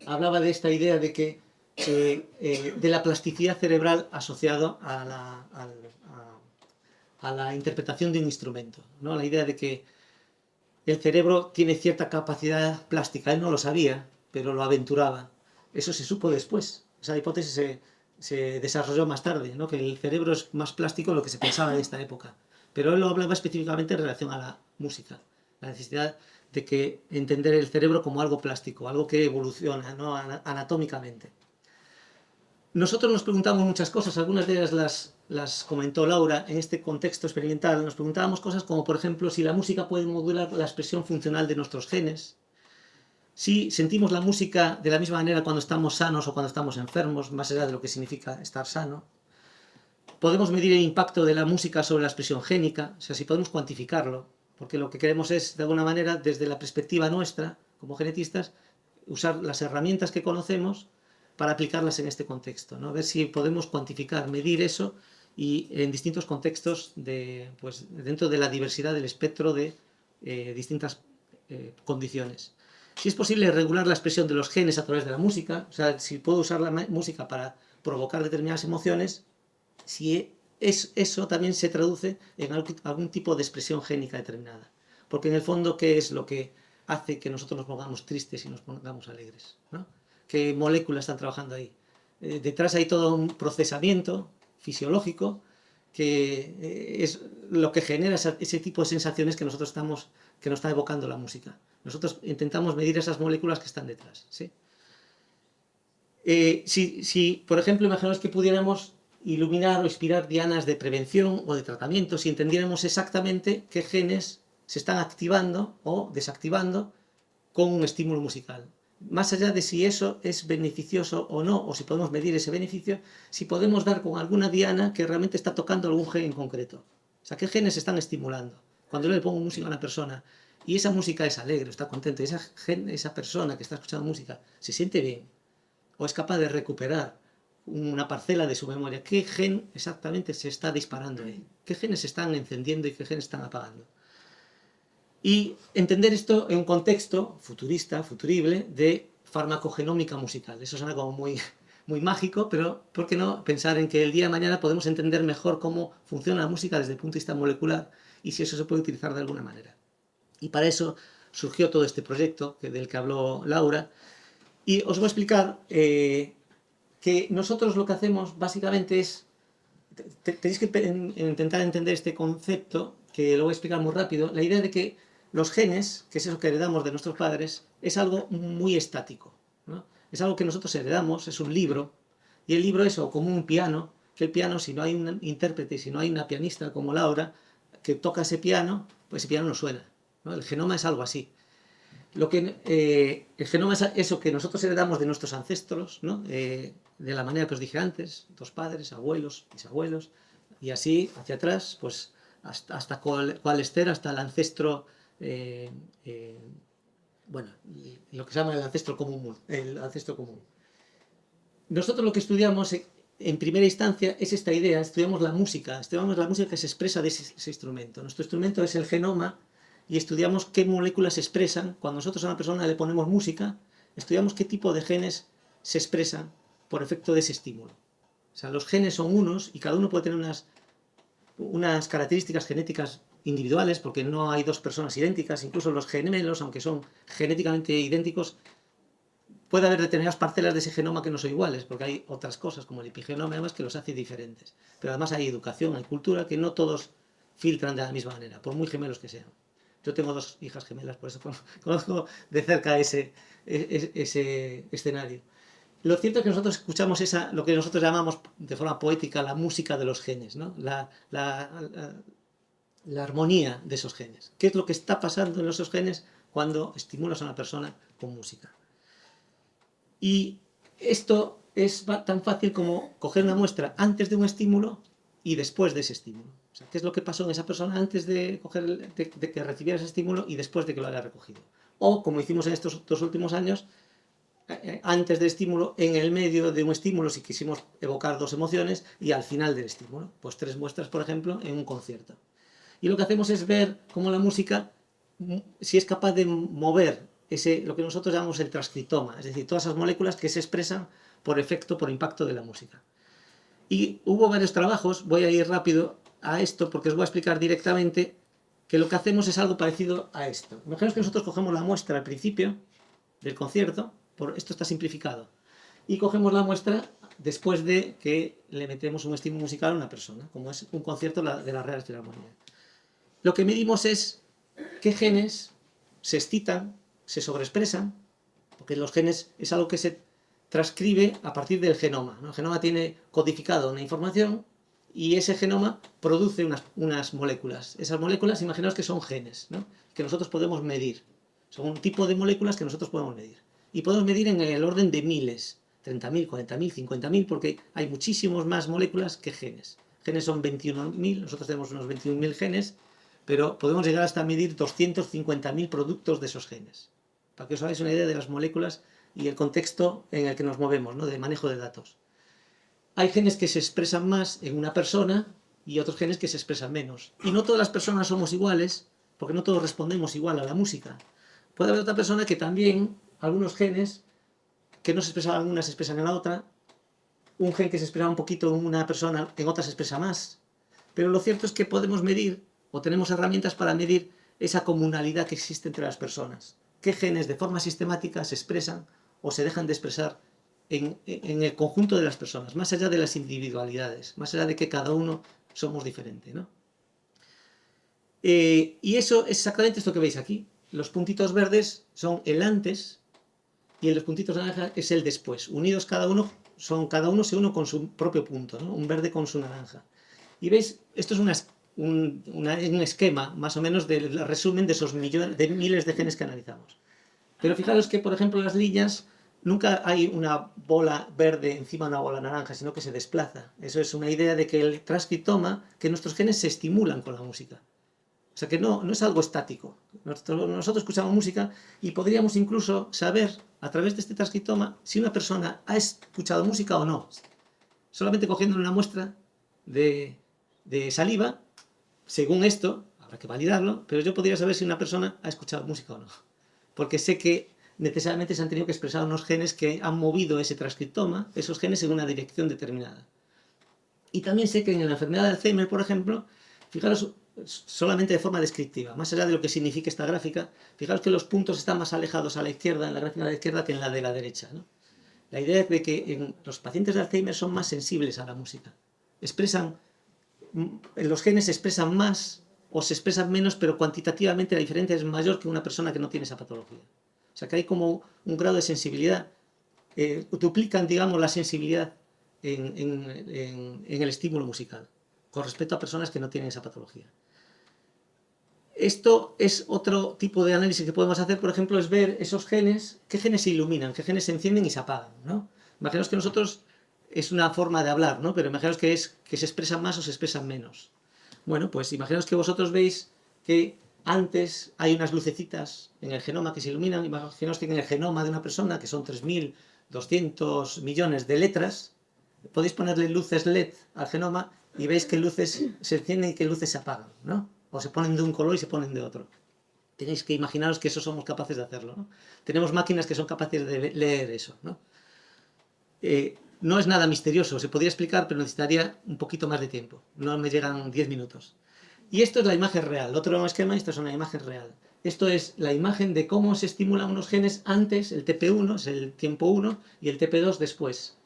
hablaba de esta idea de que de la plasticidad cerebral asociado a la interpretación de un instrumento, ¿no? La idea de que el cerebro tiene cierta capacidad plástica. Él no lo sabía, pero lo aventuraba. Eso se supo después. Esa hipótesis se desarrolló más tarde, ¿no? Que el cerebro es más plástico de lo que se pensaba en esta época. Pero él lo hablaba específicamente en relación a la música. La necesidad de entender el cerebro como algo plástico, algo que evoluciona, ¿no? Anatómicamente. Nosotros nos preguntamos muchas cosas, algunas de ellas las comentó Laura. En este contexto experimental nos preguntábamos cosas como, por ejemplo, si la música puede modular la expresión funcional de nuestros genes, si sentimos la música de la misma manera cuando estamos sanos o cuando estamos enfermos, más allá de lo que significa estar sano. Podemos medir el impacto de la música sobre la expresión génica, o sea, si podemos cuantificarlo, porque lo que queremos es, de alguna manera, desde la perspectiva nuestra, como genetistas, usar las herramientas que conocemos para aplicarlas en este contexto, ¿no? A ver si podemos cuantificar, medir eso y en distintos contextos pues, dentro de la diversidad del espectro de distintas condiciones. Si es posible regular la expresión de los genes a través de la música, o sea, si puedo usar la música para provocar determinadas emociones, si eso también se traduce en algún tipo de expresión génica determinada. Porque en el fondo, ¿qué es lo que hace que nosotros nos pongamos tristes y nos pongamos alegres, ¿no? ¿Qué moléculas están trabajando ahí? detrás hay todo un procesamiento fisiológico que es lo que genera ese tipo de sensaciones que que nos está evocando la música. Nosotros intentamos medir esas moléculas que están detrás, ¿sí? Si, por ejemplo, imaginaos que pudiéramos iluminar o inspirar dianas de prevención o de tratamiento, si entendiéramos exactamente qué genes se están activando o desactivando con un estímulo musical. Más allá de si eso es beneficioso o no, o si podemos medir ese beneficio, si podemos dar con alguna diana que realmente está tocando algún gen en concreto. O sea, ¿qué genes se están estimulando? Cuando yo le pongo música a una persona y esa música es alegre, está contenta, y esa persona que está escuchando música se siente bien, o es capaz de recuperar una parcela de su memoria, ¿qué gen exactamente se está disparando ahí? ¿Qué genes se están encendiendo y qué genes están apagando? Y entender esto en un contexto futurista, futurible, de farmacogenómica musical. Eso suena como muy mágico, pero ¿por qué no pensar en que el día de mañana podemos entender mejor cómo funciona la música desde el punto de vista molecular y si eso se puede utilizar de alguna manera? Y para eso surgió todo este proyecto del que habló Laura. Y os voy a explicar que nosotros lo que hacemos básicamente es, tenéis que intentar entender este concepto, que lo voy a explicar muy rápido, la idea de que los genes, que es eso que heredamos de nuestros padres, es algo muy estático, ¿no? Es algo que nosotros heredamos, es un libro, y el libro es como un piano, que el piano, si no hay un intérprete, si no hay una pianista como Laura, que toca ese piano, pues ese piano no suena, ¿no? El genoma es algo así. El genoma es eso que nosotros heredamos de nuestros ancestros, ¿no? De la manera que os dije antes, dos padres, abuelos, bisabuelos, y así hacia atrás, pues hasta cuál esther, hasta el ancestro, bueno, lo que se llama el ancestro común. Nosotros lo que estudiamos en primera instancia es esta idea, estudiamos la música que se expresa de ese instrumento. Nuestro instrumento es el genoma, y estudiamos qué moléculas se expresan. Cuando nosotros a una persona le ponemos música, estudiamos qué tipo de genes se expresan por efecto de ese estímulo. O sea, los genes son unos y cada uno puede tener unas características genéticas individuales, porque no hay dos personas idénticas, incluso los gemelos, aunque son genéticamente idénticos, puede haber determinadas parcelas de ese genoma que no son iguales, porque hay otras cosas, como el epigenoma, además, que los hace diferentes. Pero además hay educación, hay cultura, que no todos filtran de la misma manera, por muy gemelos que sean. Yo tengo dos hijas gemelas, por eso conozco de cerca ese escenario. Lo cierto es que nosotros escuchamos lo que nosotros llamamos de forma poética la música de los genes, ¿no? La armonía de esos genes. ¿Qué es lo que está pasando en esos genes cuando estimulas a una persona con música? Y esto es tan fácil como coger una muestra antes de un estímulo y después de ese estímulo. O sea, ¿qué es lo que pasó en esa persona antes de que recibiera ese estímulo y después de que lo haya recogido? O, como hicimos en estos 2 últimos años, antes del estímulo, en el medio de un estímulo, si quisimos evocar 2 emociones, y al final del estímulo. Pues 3 muestras, por ejemplo, en un concierto. Y lo que hacemos es ver cómo la música, si es capaz de mover lo que nosotros llamamos el transcriptoma, es decir, todas esas moléculas que se expresan por impacto de la música. Y hubo varios trabajos, voy a ir rápido a esto porque os voy a explicar directamente que lo que hacemos es algo parecido a esto. Imaginaos que nosotros cogemos la muestra al principio del concierto, esto está simplificado, y cogemos la muestra después de que le metemos un estímulo musical a una persona, como es un concierto de la Real Filarmonía. Lo que medimos es qué genes se excitan, se sobreexpresan, porque los genes es algo que se transcribe a partir del genoma, ¿no? El genoma tiene codificado una información y ese genoma produce unas moléculas. Esas moléculas, imaginaos que son genes, ¿no? Que nosotros podemos medir. Son un tipo de moléculas que nosotros podemos medir. Y podemos medir en el orden de miles, 30.000, 40.000, 50.000, porque hay muchísimos más moléculas que genes. Genes son 21.000, nosotros tenemos unos 21.000 genes, pero podemos llegar hasta medir 250.000 productos de esos genes. Para que os hagáis una idea de las moléculas y el contexto en el que nos movemos, ¿no? De manejo de datos. Hay genes que se expresan más en una persona y otros genes que se expresan menos. Y no todas las personas somos iguales, porque no todos respondemos igual a la música. Puede haber otra persona que también, algunos genes que no se expresan en una se expresan en la otra, un gen que se expresa un poquito en una persona, en otra se expresa más. Pero lo cierto es que podemos medir, o tenemos herramientas para medir esa comunalidad que existe entre las personas. ¿Qué genes de forma sistemática se expresan o se dejan de expresar en el conjunto de las personas, más allá de las individualidades, más allá de que cada uno somos diferente, ¿no? Y eso es exactamente esto que veis aquí. Los puntitos verdes son el antes y en los puntitos naranja es el después. Unidos cada uno se une con su propio punto, ¿no? Un verde con su naranja. Y veis, esto es un esquema más o menos del resumen de esos miles de genes que analizamos. Pero fijaros que, por ejemplo, las líneas, nunca hay una bola verde encima de una bola naranja, sino que se desplaza. Eso es una idea de que el transcriptoma, que nuestros genes se estimulan con la música. O sea que no es algo estático. Nosotros escuchamos música y podríamos incluso saber, a través de este transcriptoma, si una persona ha escuchado música o no. Solamente cogiendo una muestra de saliva, según esto, habrá que validarlo, pero yo podría saber si una persona ha escuchado música o no. Porque sé que necesariamente se han tenido que expresar unos genes que han movido ese transcriptoma, esos genes en una dirección determinada. Y también sé que en la enfermedad de Alzheimer, por ejemplo, fijaros, solamente de forma descriptiva, más allá de lo que significa esta gráfica, fijaros que los puntos están más alejados a la izquierda, en la gráfica de la izquierda, que en la de la derecha, ¿no? La idea es de que los pacientes de Alzheimer son más sensibles a la música. Los genes se expresan más o se expresan menos, pero cuantitativamente la diferencia es mayor que una persona que no tiene esa patología. O sea que hay como un grado de sensibilidad, duplican, digamos, la sensibilidad en el estímulo musical con respecto a personas que no tienen esa patología. Esto es otro tipo de análisis que podemos hacer, por ejemplo, es ver esos genes, qué genes se iluminan, qué genes se encienden y se apagan, ¿no? Imaginaos que nosotros, es una forma de hablar, ¿no? Pero imaginaos que se expresan más o se expresan menos. Bueno, pues imaginaos que vosotros veis que antes hay unas lucecitas en el genoma que se iluminan. Imaginaos que en el genoma de una persona, que son 3.200 millones de letras, podéis ponerle luces LED al genoma y veis qué luces se encienden y qué luces se apagan, ¿no? O se ponen de un color y se ponen de otro. Tenéis que imaginaros que eso somos capaces de hacerlo, ¿no? Tenemos máquinas que son capaces de leer eso, ¿no? No es nada misterioso, se podría explicar, pero necesitaría un poquito más de tiempo. No me llegan 10 minutos. Y esto es la imagen real. Otro esquema, esto es una imagen real. Esto es la imagen de cómo se estimulan unos genes antes, el TP1 es el tiempo 1 y el TP2 después.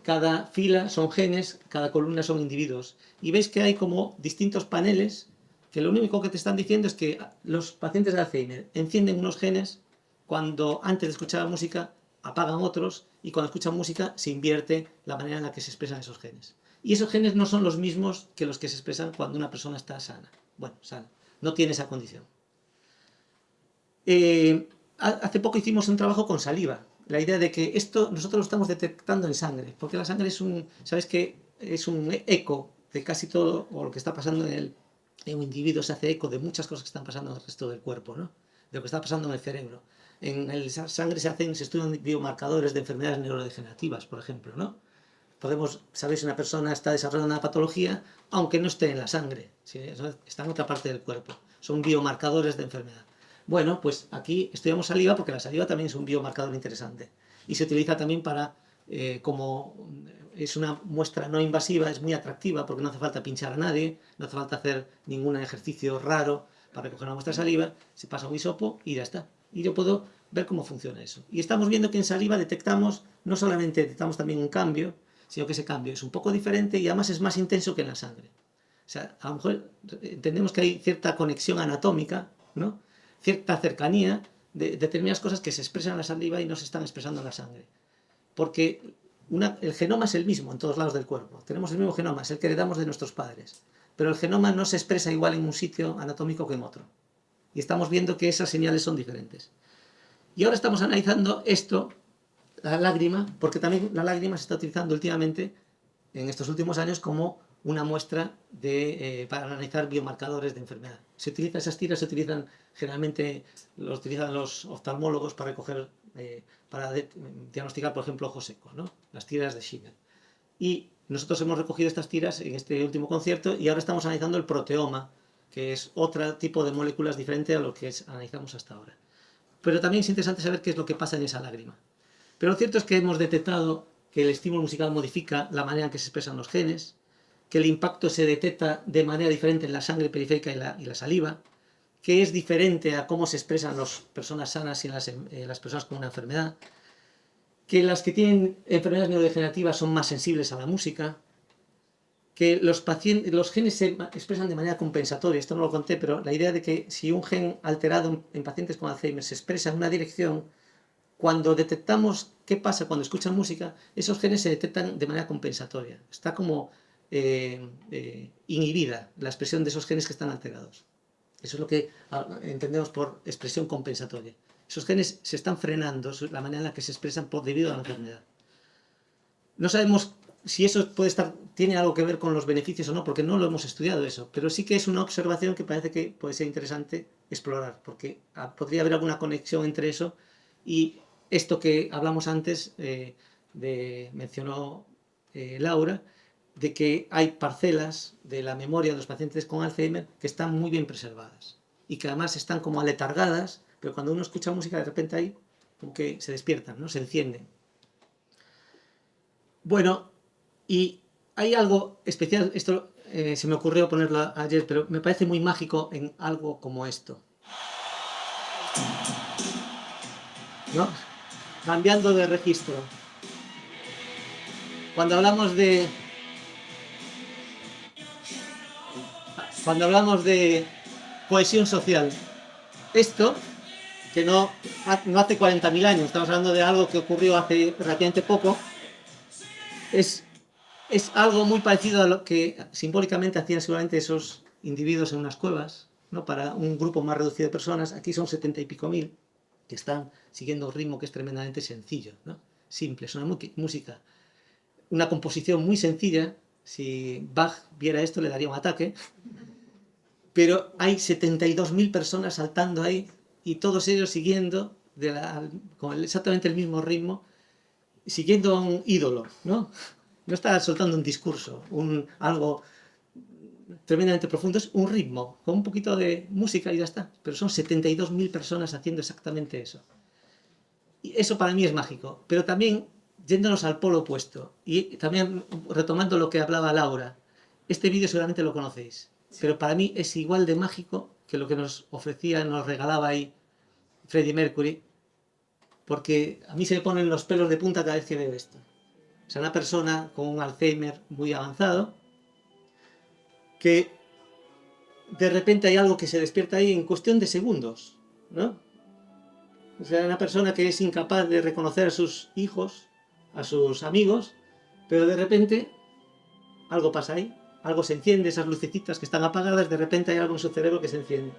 Cada fila son genes, cada columna son individuos. Y veis que hay como distintos paneles que lo único que te están diciendo es que los pacientes de Alzheimer encienden unos genes cuando antes de escuchar música apagan otros y cuando escuchan música se invierte la manera en la que se expresan esos genes. Y esos genes no son los mismos que los que se expresan cuando una persona está sana. Bueno, sana. No tiene esa condición. Hace poco hicimos un trabajo con saliva. La idea de que esto nosotros lo estamos detectando en sangre, porque la sangre ¿sabes qué? Es un eco de casi todo o lo que está pasando en un individuo, se hace eco de muchas cosas que están pasando en el resto del cuerpo, ¿no? De lo que está pasando en el cerebro. En la sangre se estudian biomarcadores de enfermedades neurodegenerativas, por ejemplo, ¿no? Podemos saber si una persona está desarrollando una patología, aunque no esté en la sangre, ¿sí? Está en otra parte del cuerpo. Son biomarcadores de enfermedad. Bueno, pues aquí estudiamos saliva porque la saliva también es un biomarcador interesante. Y se utiliza también para, como es una muestra no invasiva, es muy atractiva porque no hace falta pinchar a nadie, no hace falta hacer ningún ejercicio raro para recoger una muestra de saliva, se pasa un hisopo y ya está. Y yo puedo ver cómo funciona eso. Y estamos viendo que en saliva no solamente detectamos también un cambio, sino que ese cambio es un poco diferente y además es más intenso que en la sangre. O sea, a lo mejor entendemos que hay cierta conexión anatómica, ¿no? Cierta cercanía de determinadas cosas que se expresan en la saliva y no se están expresando en la sangre. Porque el genoma es el mismo en todos lados del cuerpo. Tenemos el mismo genoma, es el que heredamos de nuestros padres. Pero el genoma no se expresa igual en un sitio anatómico que en otro. Y estamos viendo que esas señales son diferentes. Y ahora estamos analizando esto, la lágrima, porque también la lágrima se está utilizando últimamente, en estos últimos años, como una muestra para analizar biomarcadores de enfermedad. Esas tiras se utilizan generalmente, los utilizan los oftalmólogos para para diagnosticar, por ejemplo, ojo seco, ¿no? Las tiras de Schiller. Y nosotros hemos recogido estas tiras en este último concierto y ahora estamos analizando el proteoma, que es otro tipo de moléculas diferente a lo que analizamos hasta ahora. Pero también es interesante saber qué es lo que pasa en esa lágrima. Pero lo cierto es que hemos detectado que el estímulo musical modifica la manera en que se expresan los genes, que el impacto se detecta de manera diferente en la sangre periférica y la saliva, que es diferente a cómo se expresan las personas sanas y las personas con una enfermedad, que las que tienen enfermedades neurodegenerativas son más sensibles a la música, que los genes se expresan de manera compensatoria. Esto no lo conté, pero la idea de que si un gen alterado en pacientes con Alzheimer se expresa en una dirección, cuando detectamos qué pasa cuando escuchan música, esos genes se detectan de manera compensatoria. Está como inhibida la expresión de esos genes que están alterados. Eso es lo que entendemos por expresión compensatoria. Esos genes se están frenando, la manera en la que se expresan debido a la enfermedad. No sabemos si eso tiene algo que ver con los beneficios o no, porque no lo hemos estudiado eso, pero sí que es una observación que parece que puede ser interesante explorar, porque podría haber alguna conexión entre eso y esto que hablamos antes, mencionó Laura, de que hay parcelas de la memoria de los pacientes con Alzheimer que están muy bien preservadas y que además están como aletargadas, pero cuando uno escucha música de repente ahí como que se despiertan, ¿no? Se encienden. Bueno, y hay algo especial, esto se me ocurrió ponerlo ayer, pero me parece muy mágico en algo como esto, ¿no? Cambiando de registro. Cuando hablamos de cohesión social, esto, que no hace 40.000 años, estamos hablando de algo que ocurrió hace relativamente poco, es algo muy parecido a lo que simbólicamente hacían seguramente esos individuos en unas cuevas, ¿no? Para un grupo más reducido de personas. Aquí son 70 y pico mil que están siguiendo un ritmo que es tremendamente sencillo, ¿no? Simple, es una música, una composición muy sencilla. Si Bach viera esto le daría un ataque, pero hay 72.000 personas saltando ahí y todos ellos siguiendo con exactamente el mismo ritmo, siguiendo a un ídolo, ¿no? No está soltando un discurso, algo tremendamente profundo, es un ritmo, con un poquito de música y ya está. Pero son 72.000 personas haciendo exactamente eso. Y eso para mí es mágico, pero también yéndonos al polo opuesto y también retomando lo que hablaba Laura, este vídeo seguramente lo conocéis, pero para mí es igual de mágico que lo que nos ofrecía, nos regalaba ahí Freddie Mercury, porque a mí se me ponen los pelos de punta cada vez que veo esto. O sea, una persona con un Alzheimer muy avanzado, que de repente hay algo que se despierta ahí en cuestión de segundos, ¿no? O sea, una persona que es incapaz de reconocer a sus hijos, a sus amigos, pero de repente algo pasa ahí, algo se enciende, esas lucecitas que están apagadas, de repente hay algo en su cerebro que se enciende.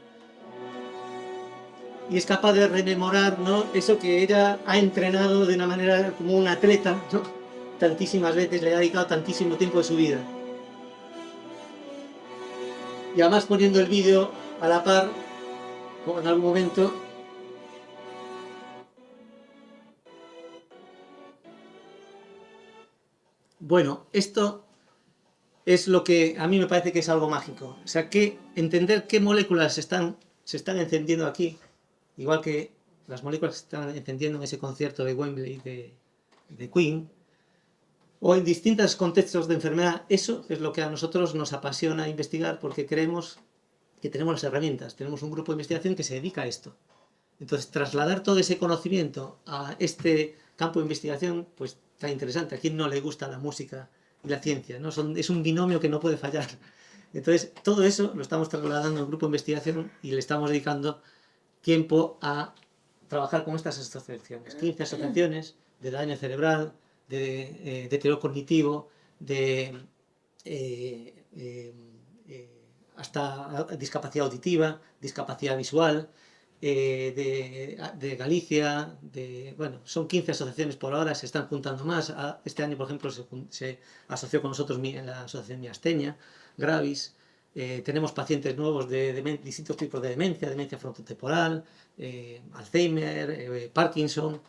Y es capaz de rememorar, ¿no? Eso que ella ha entrenado de una manera como un atleta, ¿no? Tantísimas veces, le ha dedicado tantísimo tiempo de su vida. Y además poniendo el vídeo a la par, como en algún momento. Bueno, esto es lo que a mí me parece que es algo mágico. O sea, que entender qué moléculas se están encendiendo aquí, igual que las moléculas que se están encendiendo en ese concierto de Wembley de Queen, o en distintos contextos de enfermedad, eso es lo que a nosotros nos apasiona investigar, porque creemos que tenemos las herramientas, tenemos un grupo de investigación que se dedica a esto. Entonces, trasladar todo ese conocimiento a este campo de investigación, pues está interesante. ¿A quién no le gusta la música y la ciencia, ¿no? Es un binomio que no puede fallar. Entonces, todo eso lo estamos trasladando al grupo de investigación y le estamos dedicando tiempo a trabajar con estas asociaciones. 15 asociaciones de daño cerebral, de deterioro cognitivo, hasta discapacidad auditiva, discapacidad visual, de Galicia, bueno, son 15 asociaciones por ahora, se están juntando más. Este año, por ejemplo, se asoció con nosotros en la asociación miastenia, Gravis. Tenemos pacientes nuevos de distintos tipos de demencia frontotemporal, Alzheimer, Parkinson.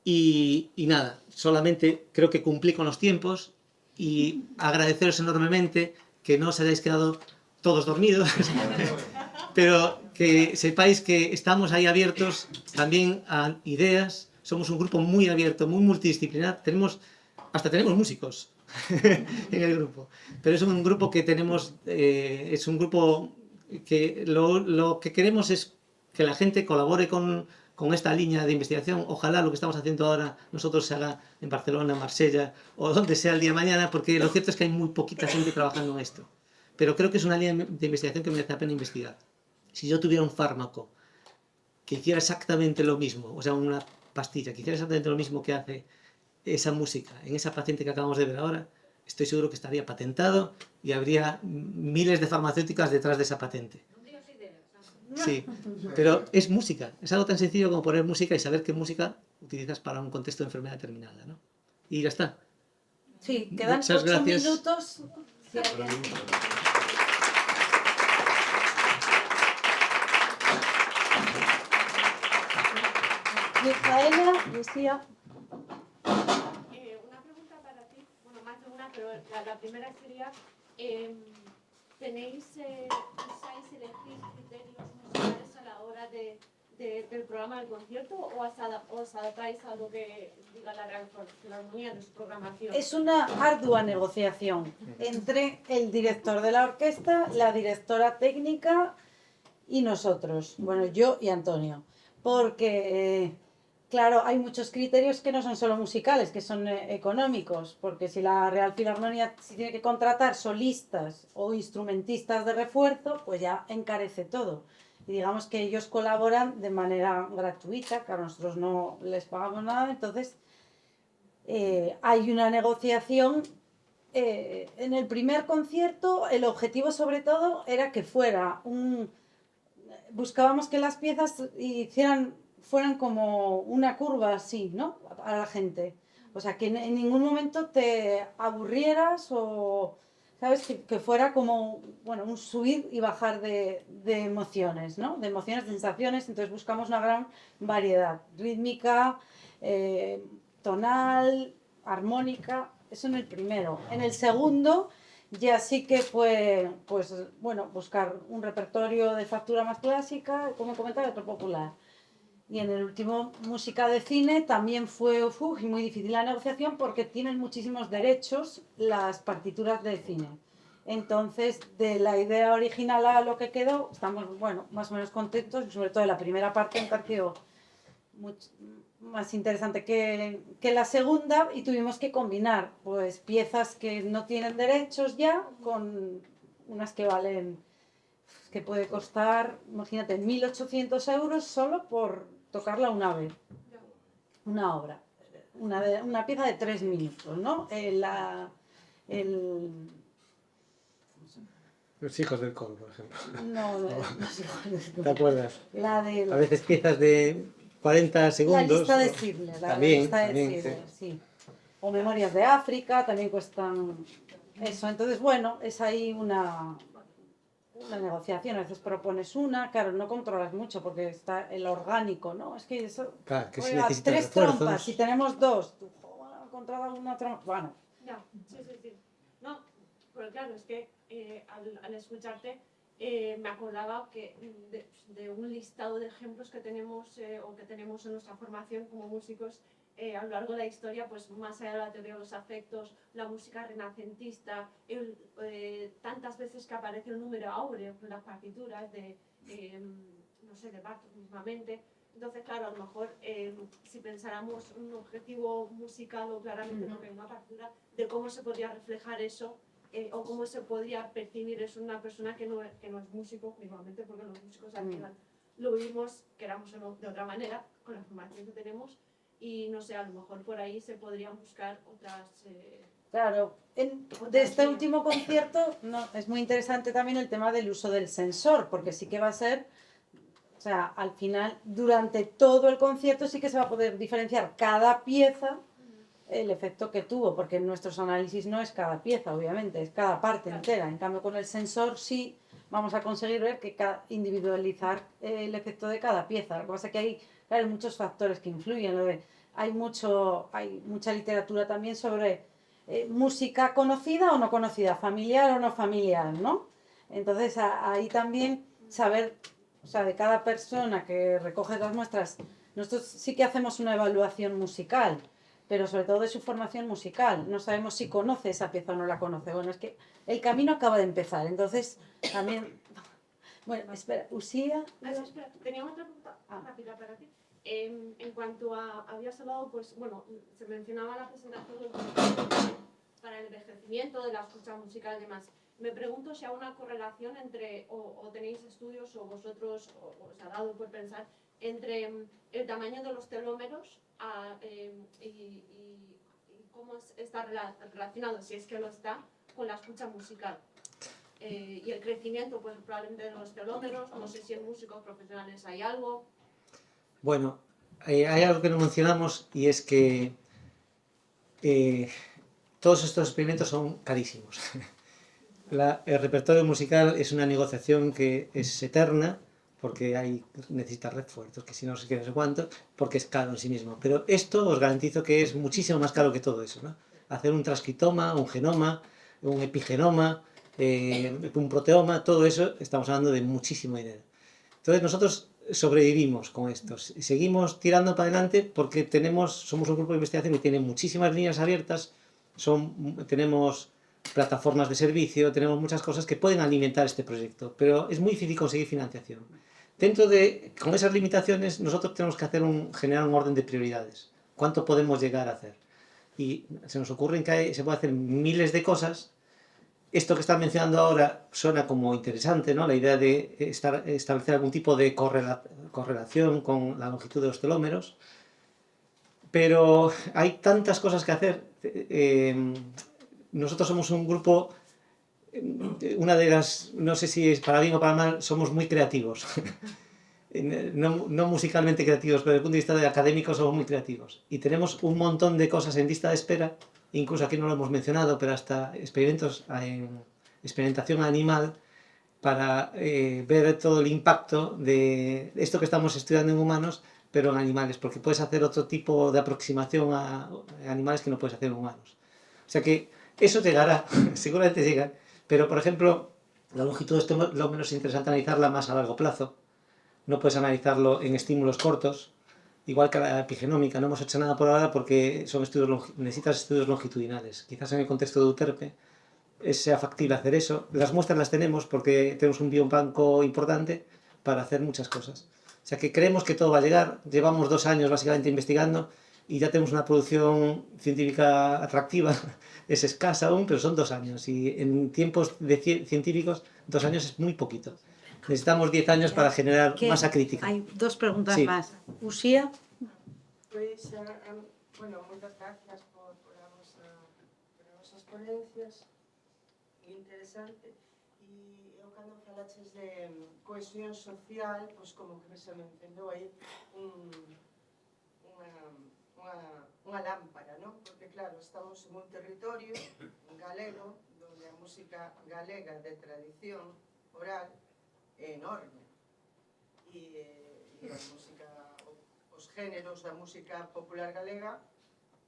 Y nada, solamente creo que cumplí con los tiempos y agradeceros enormemente que no os hayáis quedado todos dormidos, pero que sepáis que estamos ahí abiertos también a ideas. Somos un grupo muy abierto, muy multidisciplinar, hasta tenemos músicos en el grupo, pero es un grupo que es un grupo que lo que queremos es que la gente colabore con con esta línea de investigación. Ojalá lo que estamos haciendo ahora nosotros se haga en Barcelona, Marsella o donde sea el día de mañana, porque lo cierto es que hay muy poquita gente trabajando en esto. Pero creo que es una línea de investigación que merece la pena investigar. Si yo tuviera un fármaco que hiciera exactamente lo mismo, o sea, una pastilla que hiciera exactamente lo mismo que hace esa música en esa paciente que acabamos de ver ahora, estoy seguro que estaría patentado y habría miles de farmacéuticas detrás de esa patente. Sí, pero es música, es algo tan sencillo como poner música y saber qué música utilizas para un contexto de enfermedad determinada, ¿no? Y ya está. Sí, quedan Muchas 8 gracias. minutos. Sí, Micaela, Lucía. Una pregunta para ti, bueno, más de una, pero la primera sería, ¿usáis elegir criterios musicales a la hora del programa del concierto o os adaptáis a lo que diga la Real Filarmonía de su programación? Es una ardua negociación entre el director de la orquesta, la directora técnica y nosotros, bueno, yo y Antonio, porque claro, hay muchos criterios que no son solo musicales, que son económicos, porque si la Real Filarmonía tiene que contratar solistas o instrumentistas de refuerzo, pues ya encarece todo. Y digamos que ellos colaboran de manera gratuita, que a nosotros no les pagamos nada, entonces hay una negociación. En el primer concierto, el objetivo sobre todo era que fuera buscábamos que las piezas fueran como una curva así, ¿no? A la gente. O sea, que en ningún momento te aburrieras o, ¿sabes? Que fuera como, bueno, un subir y bajar de emociones, ¿no? De emociones, de sensaciones. Entonces buscamos una gran variedad, rítmica, tonal, armónica. Eso en el primero. En el segundo ya sí que fue, pues, bueno, buscar un repertorio de factura más clásica, como comentaba, y otro popular. Y en el último, música de cine, también fue muy difícil la negociación porque tienen muchísimos derechos las partituras de cine. Entonces, de la idea original a lo que quedó, estamos, bueno, más o menos contentos, sobre todo de la primera parte me pareció más interesante que la segunda y tuvimos que combinar pues piezas que no tienen derechos ya con unas que valen, que puede costar, imagínate, 1.800 euros solo por tocarla una vez, una obra, una pieza de 3 minutos, ¿no? Los hijos del coro, por ejemplo. No, ¿Te acuerdas? la de A veces piezas de 40 segundos. la lista de Schindler, También, lista de también, Schindler, sí. O Memorias de África, también cuestan eso. Entonces, bueno, es ahí una negociación. A veces propones una, claro, no controlas mucho porque está el orgánico, ¿no? Es que eso, Claro, que si oiga, necesitas 3 refuerzos. trompas, si tenemos 2, tú, contrata una trompa, bueno. Ya, sí. No, pero claro, es que al escucharte me acordaba que de un listado de ejemplos que tenemos o que tenemos en nuestra formación como músicos a lo largo de la historia, pues más allá de la teoría de los afectos, la música renacentista, tantas veces que aparece el número áureo en las partituras de, no sé, de Bach mismamente. Entonces, claro, a lo mejor si pensáramos un objetivo musical o claramente lo que hay en una partitura, de cómo se podría reflejar eso o cómo se podría percibir eso en una persona que no es músico, igualmente, porque los músicos al final lo vivimos, queramos o no, de otra manera, con la formación que tenemos, y no sé, a lo mejor por ahí se podrían buscar otras... Claro, de este último concierto es muy interesante también el tema del uso del sensor, porque sí que va a ser, o sea, al final, durante todo el concierto sí que se va a poder diferenciar cada pieza el efecto que tuvo, porque en nuestros análisis no es cada pieza, obviamente, es cada parte entera. En cambio, con el sensor sí vamos a conseguir ver que individualizar el efecto de cada pieza. Lo que pasa es que hay muchos factores que influyen. Hay mucha literatura también sobre música conocida o no conocida, familiar o no familiar, ¿no? Entonces, ahí también saber, o sea, de cada persona que recoge las muestras, nosotros sí que hacemos una evaluación musical, pero sobre todo de su formación musical. No sabemos si conoce esa pieza o no la conoce. Bueno, es que el camino acaba de empezar, entonces también... Bueno, espera, Usía... espera, tenía otra pregunta rápida para ti. En cuanto a, habías hablado, pues bueno, se mencionaba en la presentación del para el envejecimiento de la escucha musical y demás. Me pregunto si hay una correlación entre, o tenéis estudios, o vosotros os ha dado por pensar, entre el tamaño de los telómeros y cómo está relacionado, si es que lo está, con la escucha musical. Y el crecimiento, pues probablemente de los telómeros, no sé si en músicos profesionales hay algo. Bueno, hay algo que no mencionamos y es que todos estos experimentos son carísimos. El repertorio musical es una negociación que es eterna, porque necesita refuerzos, que si no sé qué, no sé cuánto, porque es caro en sí mismo. Pero esto os garantizo que es muchísimo más caro que todo eso, ¿no? Hacer un transcriptoma, un genoma, un epigenoma, un proteoma, todo eso estamos hablando de muchísimo dinero. Entonces nosotros sobrevivimos con esto, seguimos tirando para adelante porque somos un grupo de investigación que tiene muchísimas líneas abiertas, tenemos plataformas de servicio, tenemos muchas cosas que pueden alimentar este proyecto, pero es muy difícil conseguir financiación. Con esas limitaciones, nosotros tenemos que generar un orden de prioridades. ¿Cuánto podemos llegar a hacer? Y se nos ocurre que se puede hacer miles de cosas. Esto que está mencionando ahora suena como interesante, ¿no? La idea de establecer algún tipo de correlación con la longitud de los telómeros, pero hay tantas cosas que hacer. Nosotros somos un grupo, no sé si es para bien o para mal, somos muy creativos. No musicalmente creativos, pero desde el punto de vista de académicos somos muy creativos. Y tenemos un montón de cosas en lista de espera, incluso aquí no lo hemos mencionado, pero hasta experimentación animal, para ver todo el impacto de esto que estamos estudiando en humanos, pero en animales, porque puedes hacer otro tipo de aproximación a animales que no puedes hacer en humanos. O sea que eso llegará, seguramente llega, pero por ejemplo, la longitud de este telómero es interesante analizarla más a largo plazo. No puedes analizarlo en estímulos cortos, igual que la epigenómica. No hemos hecho nada por ahora porque necesitas estudios longitudinales. Quizás en el contexto de Euterpe sea factible hacer eso. Las muestras las tenemos porque tenemos un biobanco importante para hacer muchas cosas. O sea que creemos que todo va a llegar. Llevamos 2 años básicamente investigando y ya tenemos una producción científica atractiva. Es escasa aún, pero son 2 años. Y en tiempos científicos, 2 años es muy poquito. Necesitamos 10 años para generar masa crítica. Hay 2 preguntas Sí. más. Uxía. Pois, bueno, moitas gracias por as vosas ponencias, interesante. E eu cando falaches de cohesión social, pois como que se me encendeu aí unha lámpara, non? Porque claro, estamos en un territorio galego onde a música galega de tradición oral é enorme. E a música, os géneros da música popular galega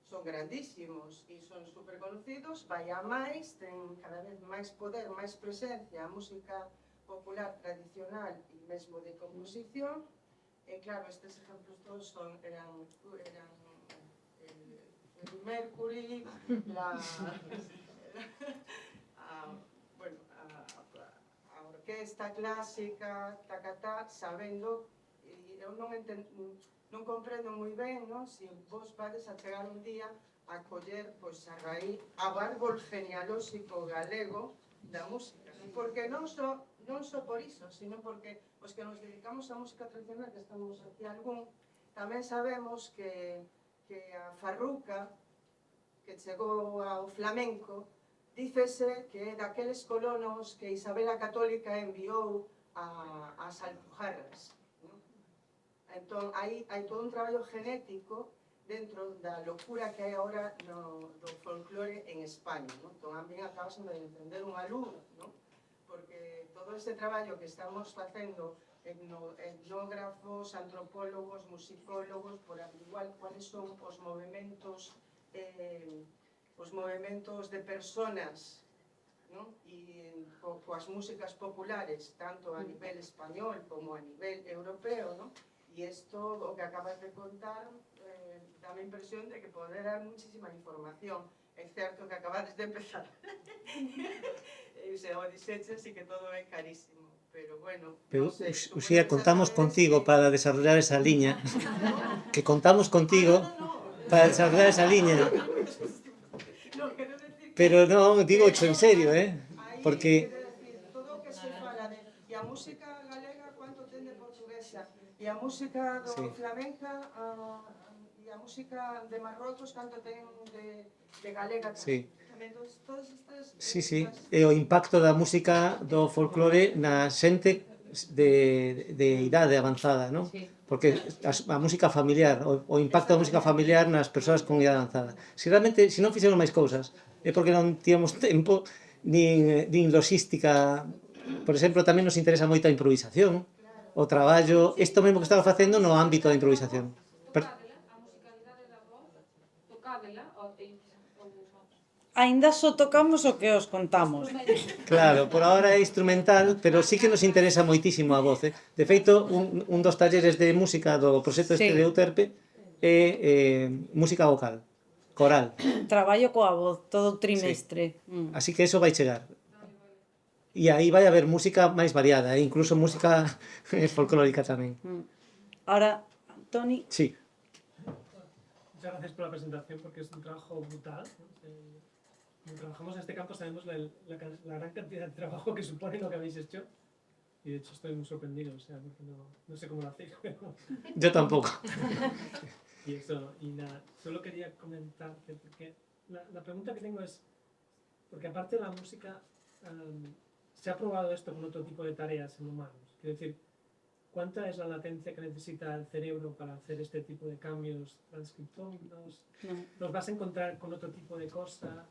son grandísimos e son super conocidos, vai a máis, ten cada vez máis poder, máis presencia a música popular tradicional e mesmo de composición. E claro, estes exemplos todos eran el Mercury, a orquesta clásica, tacatá, sabendo, e eu non comprendo moi ben, non? Se vos vades a chegar un día a coller, pois, a raíz, a árbol genealóxico galego da música. Porque non só por iso, sino porque os que nos dedicamos á música tradicional, que estamos aquí algún, tamén sabemos que a farruca, que chegou ao flamenco, dícese que é daqueles colonos que Isabel a Católica enviou ás Alpujarras. Entón, hai todo un traballo genético dentro da locura que hai agora do folclore en España. Entón, a mí acabas de encender unha luz, porque todo este traballo que estamos facendo etnógrafos, antropólogos, musicólogos, por averiguar cuáles son os movimentos de personas, e coas músicas populares, tanto a nivel español como a nivel europeo, e isto, o que acabas de contar, dame a impresión de que poder dar muchísima información. É certo que acabades de empezar. se o dixeches e que todo é carísimo. Pero bueno, Pero, non sei, Uxía, contamos contigo para desarrollar esa liña. Que contamos contigo para desarrollar esa liña. Non, quero decir que Pero non, digo en serio, aí, porque quero decir, todo o que se fala de e a música galega cuánto ten de portuguesa e a música do Sí. flamenca e a música de Marrocos canto ten de galega Sí. tamén todas estas sí, e o impacto da música do folclore na xente de idade avanzada, non? Porque a música familiar, o impacto da música familiar nas persoas con idade avanzada. Se realmente, se non fixemos máis cousas, é porque non tíamos tempo nin logística. Por exemplo, tamén nos interesa moito a improvisación, o traballo, isto mesmo que estaba facendo no ámbito da improvisación. A musicalidade da voz, tocádela ou Aínda só tocamos o que os contamos. Claro, por ahora é instrumental, pero sí que nos interesa moitísimo a voz. De feito, un dos talleres de música do proxecto este Sí. de Euterpe é música vocal, coral. Traballo coa voz todo o trimestre. Así que eso vai chegar. E aí vai haber música máis variada, incluso música folclórica tamén. Ahora, Toni, Sí. Muchas gracias por la presentación porque es un trabajo brutal, ¿no? Como trabajamos en este campo sabemos la gran cantidad de trabajo que supone lo que habéis hecho y de hecho estoy muy sorprendido, o sea, porque no sé cómo lo hacéis. Pero... Yo tampoco. Y nada, solo quería comentarte, porque la pregunta que tengo es, porque aparte de la música, se ha probado esto con otro tipo de tareas en humanos, quiero decir, ¿cuánta es la latencia que necesita el cerebro para hacer este tipo de cambios transcriptónicos? ¿Nos vas a encontrar con otro tipo de cosa?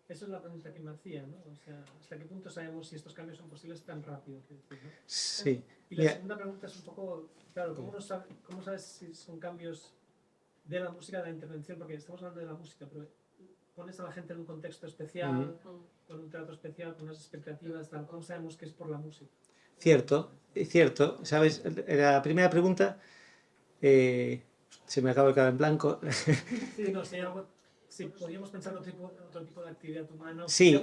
Y eso es la pregunta que me hacía, ¿no? O sea, ¿hasta qué punto sabemos si estos cambios son posibles tan rápido? ¿No? Sí. Y la segunda pregunta es un poco, claro, ¿cómo sabes si son cambios de la música, de la intervención? Porque estamos hablando de la música, pero pones a la gente en un contexto especial, con un trato especial, con unas expectativas, tal. ¿Cómo sabemos que es por la música? Cierto, sabes, la primera pregunta se me acaba de quedar en blanco. Sí, no sé, si podríamos pensar en otro tipo de actividad humana. Sí,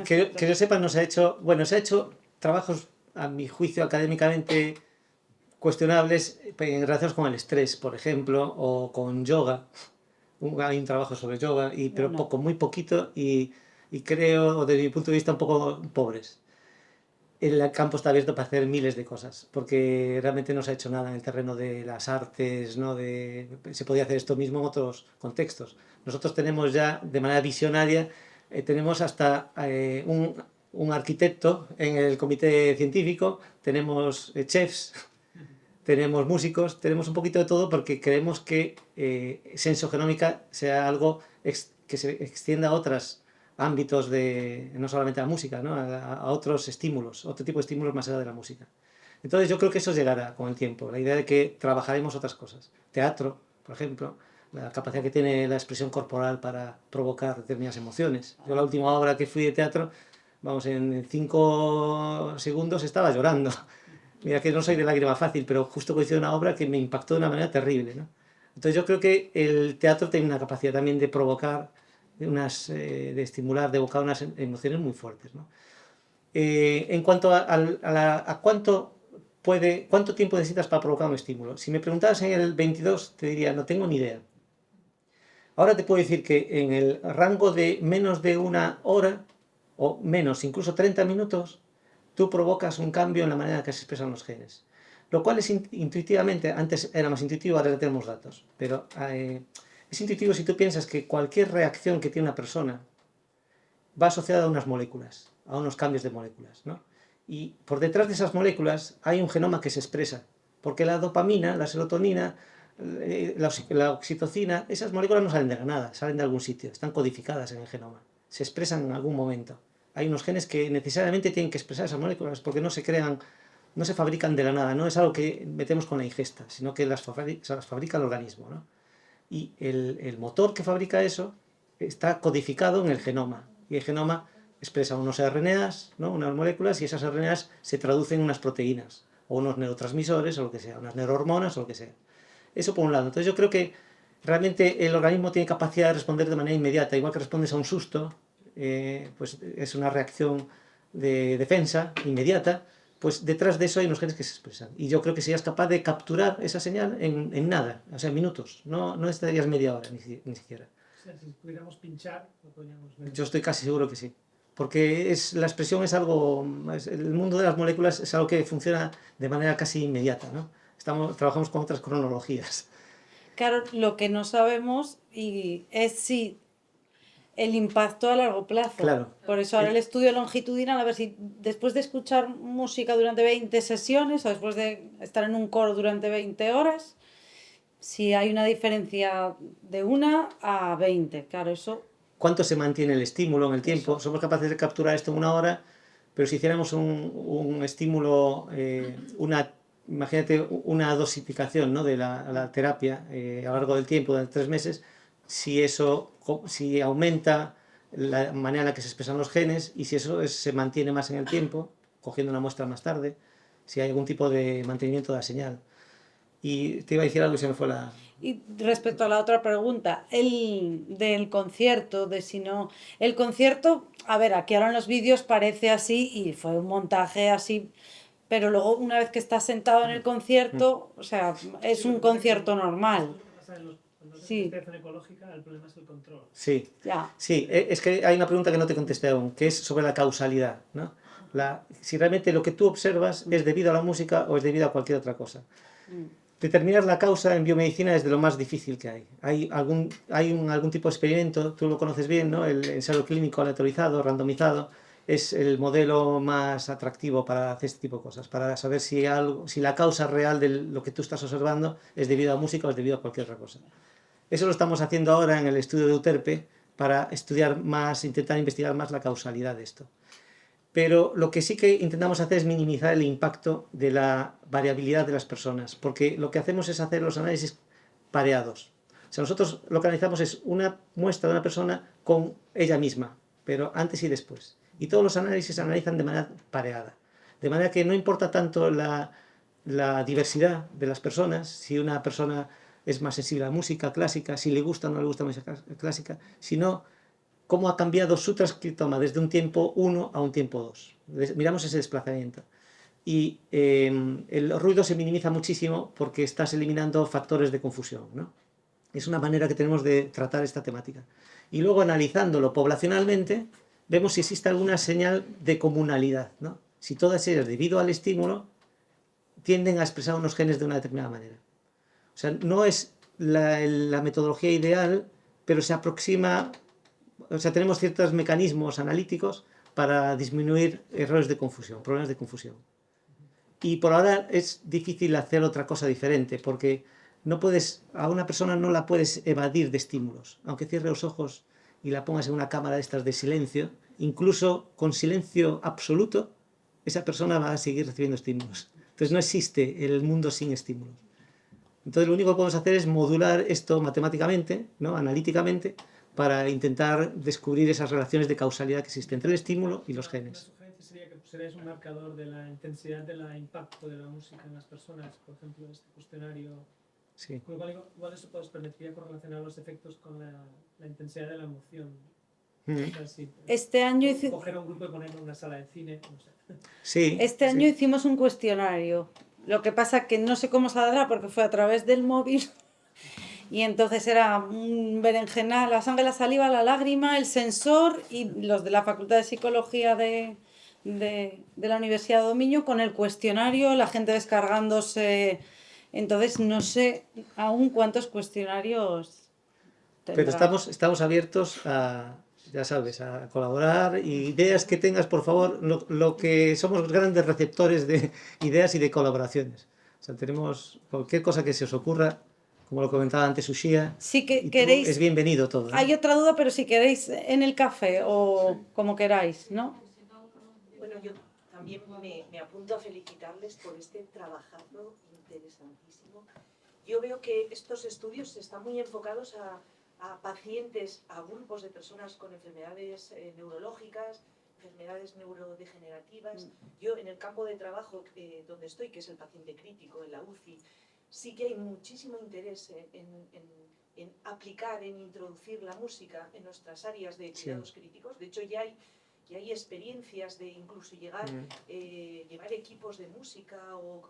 que yo sepa, se ha hecho trabajos, a mi juicio, académicamente cuestionables en relación con el estrés, por ejemplo, o con yoga. Hay un trabajo sobre yoga, pero muy poquito, y creo, desde mi punto de vista, un poco pobres. El campo está abierto para hacer miles de cosas, porque realmente no se ha hecho nada en el terreno de las artes, ¿no? Se podía hacer esto mismo en otros contextos. Nosotros tenemos ya, de manera visionaria, tenemos hasta un arquitecto en el comité científico, tenemos chefs, tenemos músicos, tenemos un poquito de todo, porque creemos que sensogenómica sea algo que se extienda a otros ámbitos no solamente a la música, ¿no? a otros estímulos, otro tipo de estímulos más allá de la música. Entonces yo creo que eso llegará con el tiempo, la idea de que trabajaremos otras cosas. Teatro, por ejemplo, la capacidad que tiene la expresión corporal para provocar determinadas emociones. Yo la última obra que fui de teatro, vamos, en 5 segundos estaba llorando. Mira que no soy de lágrima fácil, pero justo coincidió una obra que me impactó de una manera terrible, ¿no? Entonces yo creo que el teatro tiene una capacidad también de provocar, de estimular, de evocar unas emociones muy fuertes, ¿no? En cuanto a cuánto tiempo necesitas para provocar un estímulo, si me preguntabas en el 22 te diría, no tengo ni idea. Ahora te puedo decir que en el rango de menos de una hora, o menos, incluso 30 minutos, tú provocas un cambio en la manera en que se expresan los genes. Lo cual es intuitivamente, antes era más intuitivo, ahora ya tenemos datos, pero es intuitivo si tú piensas que cualquier reacción que tiene una persona va asociada a unas moléculas, a unos cambios de moléculas, ¿no? Y por detrás de esas moléculas hay un genoma que se expresa, porque la dopamina, la serotonina, la oxitocina, esas moléculas no salen de la nada, salen de algún sitio, están codificadas en el genoma, se expresan en algún momento. Hay unos genes que necesariamente tienen que expresar esas moléculas porque no se crean, no se fabrican de la nada, no es algo que metemos con la ingesta, sino que las fabrica el organismo, ¿no? Y el motor que fabrica eso está codificado en el genoma, y el genoma expresa unos RNAs, ¿no? Unas moléculas, y esas RNAs se traducen en unas proteínas, o unos neurotransmisores, o lo que sea, unas neurohormonas, o lo que sea. Eso por un lado. Entonces yo creo que realmente el organismo tiene capacidad de responder de manera inmediata, igual que respondes a un susto, pues es una reacción de defensa inmediata, pues detrás de eso hay unos genes que se expresan. Y yo creo que serías capaz de capturar esa señal en nada, o sea, en minutos. No estarías media hora ni siquiera. O sea, si pudiéramos pinchar, lo podríamos ver. Yo estoy casi seguro que sí. Porque la expresión es algo... el mundo de las moléculas es algo que funciona de manera casi inmediata, ¿no? Trabajamos con otras cronologías. Claro, lo que no sabemos es si el impacto a largo plazo. Claro. Por eso ahora el estudio longitudinal, a ver si después de escuchar música durante 20 sesiones o después de estar en un coro durante 20 horas, si hay una diferencia de 1 a 20. Claro, eso... ¿Cuánto se mantiene el estímulo en el tiempo? Somos capaces de capturar esto en 1 hora, pero si hiciéramos un estímulo, imagínate una dosificación, ¿no?, de la terapia a lo largo del tiempo, durante 3 meses, si aumenta la manera en la que se expresan los genes y si eso se mantiene más en el tiempo, cogiendo una muestra más tarde, si hay algún tipo de mantenimiento de la señal. Y te iba a decir algo y se me fue la... Y respecto a la otra pregunta, el del concierto, de si no... El concierto, a ver, aquí ahora en los vídeos parece así y fue un montaje así, pero luego una vez que estás sentado en el concierto, o sea, es un concierto normal. Sí. Ecológica, el problema es el control. Sí, Ya. sí, es que hay una pregunta que no te contesté aún, que es sobre la causalidad, ¿no? Si realmente lo que tú observas es debido a la música o es debido a cualquier otra cosa. Determinar la causa en biomedicina es de lo más difícil que hay. Hay algún tipo de experimento, tú lo conoces bien, ¿no? El ensayo clínico aleatorizado, randomizado, es el modelo más atractivo para hacer este tipo de cosas, para saber si la causa real de lo que tú estás observando es debido a la música o es debido a cualquier otra cosa. Eso lo estamos haciendo ahora en el estudio de Euterpe para estudiar más, intentar investigar más la causalidad de esto. Pero lo que sí que intentamos hacer es minimizar el impacto de la variabilidad de las personas, porque lo que hacemos es hacer los análisis pareados. O sea, nosotros lo que analizamos es una muestra de una persona con ella misma, pero antes y después. Y todos los análisis se analizan de manera pareada. De manera que no importa tanto la diversidad de las personas, si una persona es más sensible a la música clásica, si le gusta o no le gusta la música clásica, sino cómo ha cambiado su transcriptoma desde un tiempo 1 a un tiempo 2. Miramos ese desplazamiento. Y el ruido se minimiza muchísimo porque estás eliminando factores de confusión, ¿no? Es una manera que tenemos de tratar esta temática. Y luego, analizándolo poblacionalmente, vemos si existe alguna señal de comunalidad, ¿no? Si todas ellas, debido al estímulo, tienden a expresar unos genes de una determinada manera. O sea, no es la metodología ideal, pero se aproxima. O sea, tenemos ciertos mecanismos analíticos para disminuir errores de confusión, problemas de confusión. Y por ahora es difícil hacer otra cosa diferente, porque a una persona no la puedes evadir de estímulos. Aunque cierre los ojos y la pongas en una cámara de estas de silencio, incluso con silencio absoluto, esa persona va a seguir recibiendo estímulos. Entonces no existe el mundo sin estímulos. Entonces lo único que podemos hacer es modular esto matemáticamente, ¿no?, analíticamente, para intentar descubrir esas relaciones de causalidad que existen entre el estímulo y los genes. Una sugerencia sería que pusierais un marcador de la intensidad del impacto de la música en las personas, por ejemplo, este cuestionario. Sí. Con lo cual, igual eso permitiría correlacionar los efectos con la intensidad de la emoción. O sea, si Este año coger a un grupo y ponerlo en una sala de cine, no sé. Sí, Este año hicimos un cuestionario. Lo que pasa que no sé cómo saldrá porque fue a través del móvil. Y entonces era un berenjenal, la sangre, la saliva, la lágrima, el sensor y los de la Facultad de Psicología de la Universidad de Dominio con el cuestionario, la gente descargándose. Entonces no sé aún cuántos cuestionarios tendrá. Pero estamos abiertos a, ya sabes, a colaborar, y ideas que tengas, por favor, lo que somos grandes receptores de ideas y de colaboraciones. O sea, tenemos cualquier cosa que se os ocurra, como lo comentaba antes Ushia, Si queréis, es bienvenido todo, ¿no? Hay otra duda, pero si queréis en el café o como queráis, ¿no? Bueno, yo también me apunto a felicitarles por este trabajazo interesantísimo. Yo veo que estos estudios están muy enfocados a pacientes, a grupos de personas con enfermedades neurológicas, enfermedades neurodegenerativas. Yo en el campo de trabajo donde estoy, que es el paciente crítico, en la UCI, sí que hay muchísimo interés en en aplicar, en introducir la música en nuestras áreas de Sí. cuidados críticos. De hecho, ya hay experiencias de incluso llevar equipos de música o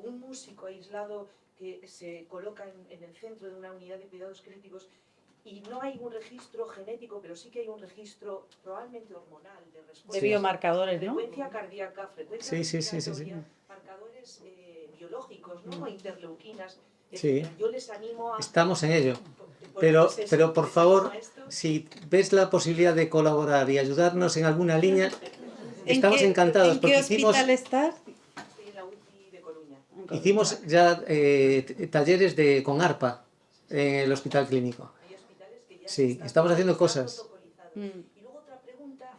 un músico aislado que se coloca en el centro de una unidad de cuidados críticos, y no hay un registro genético, pero sí que hay un registro probablemente hormonal de respuesta. De biomarcadores, ¿no? Frecuencia cardíaca, frecuencia Sí, sí, sí, sí, sí. respiratoria, marcadores biológicos, ¿no? Interleuquinas. Sí. Yo les animo a... Estamos en ello. Pues eso, Pero por les favor, animo a esto. si ves la posibilidad de colaborar y ayudarnos en alguna línea, estamos encantados. ¿En qué Porque hospital estás? Estoy en la UCI de Coruña. hicimos ya talleres con ARPA en el hospital clínico. Hay hospitales que ya Sí, están estamos haciendo protocolizados. cosas. Y luego otra pregunta,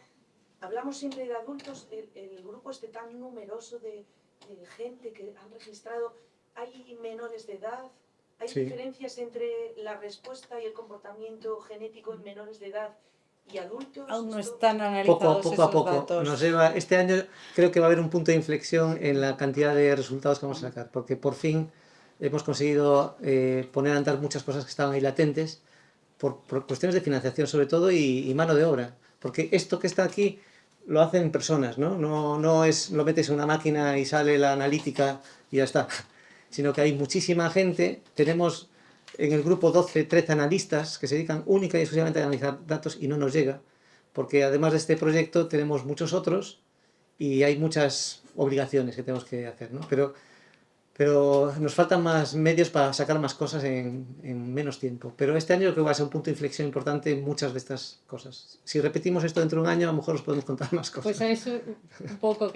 hablamos siempre de adultos, el grupo este tan numeroso de gente que han registrado, ¿hay menores de edad? ¿Hay Sí. diferencias entre la respuesta y el comportamiento genético en menores de edad y adultos? Aún no Esto- están analizados Poco a esos poco. datos. Este año creo que va a haber un punto de inflexión en la cantidad de resultados que vamos a sacar, porque por fin hemos conseguido poner a andar muchas cosas que estaban ahí latentes, por cuestiones de financiación sobre todo y mano de obra. Porque esto que está aquí lo hacen personas, ¿no? No es lo metes en una máquina y sale la analítica y ya está. Sino que hay muchísima gente. Tenemos en el grupo 12, 13 analistas que se dedican única y exclusivamente a analizar datos y no nos llega. Porque además de este proyecto tenemos muchos otros y hay muchas obligaciones que tenemos que hacer, ¿no? Pero nos faltan más medios para sacar más cosas en menos tiempo. Pero este año creo que va a ser un punto de inflexión importante en muchas de estas cosas. Si repetimos esto dentro de un año, a lo mejor os podemos contar más cosas. Pues es un poco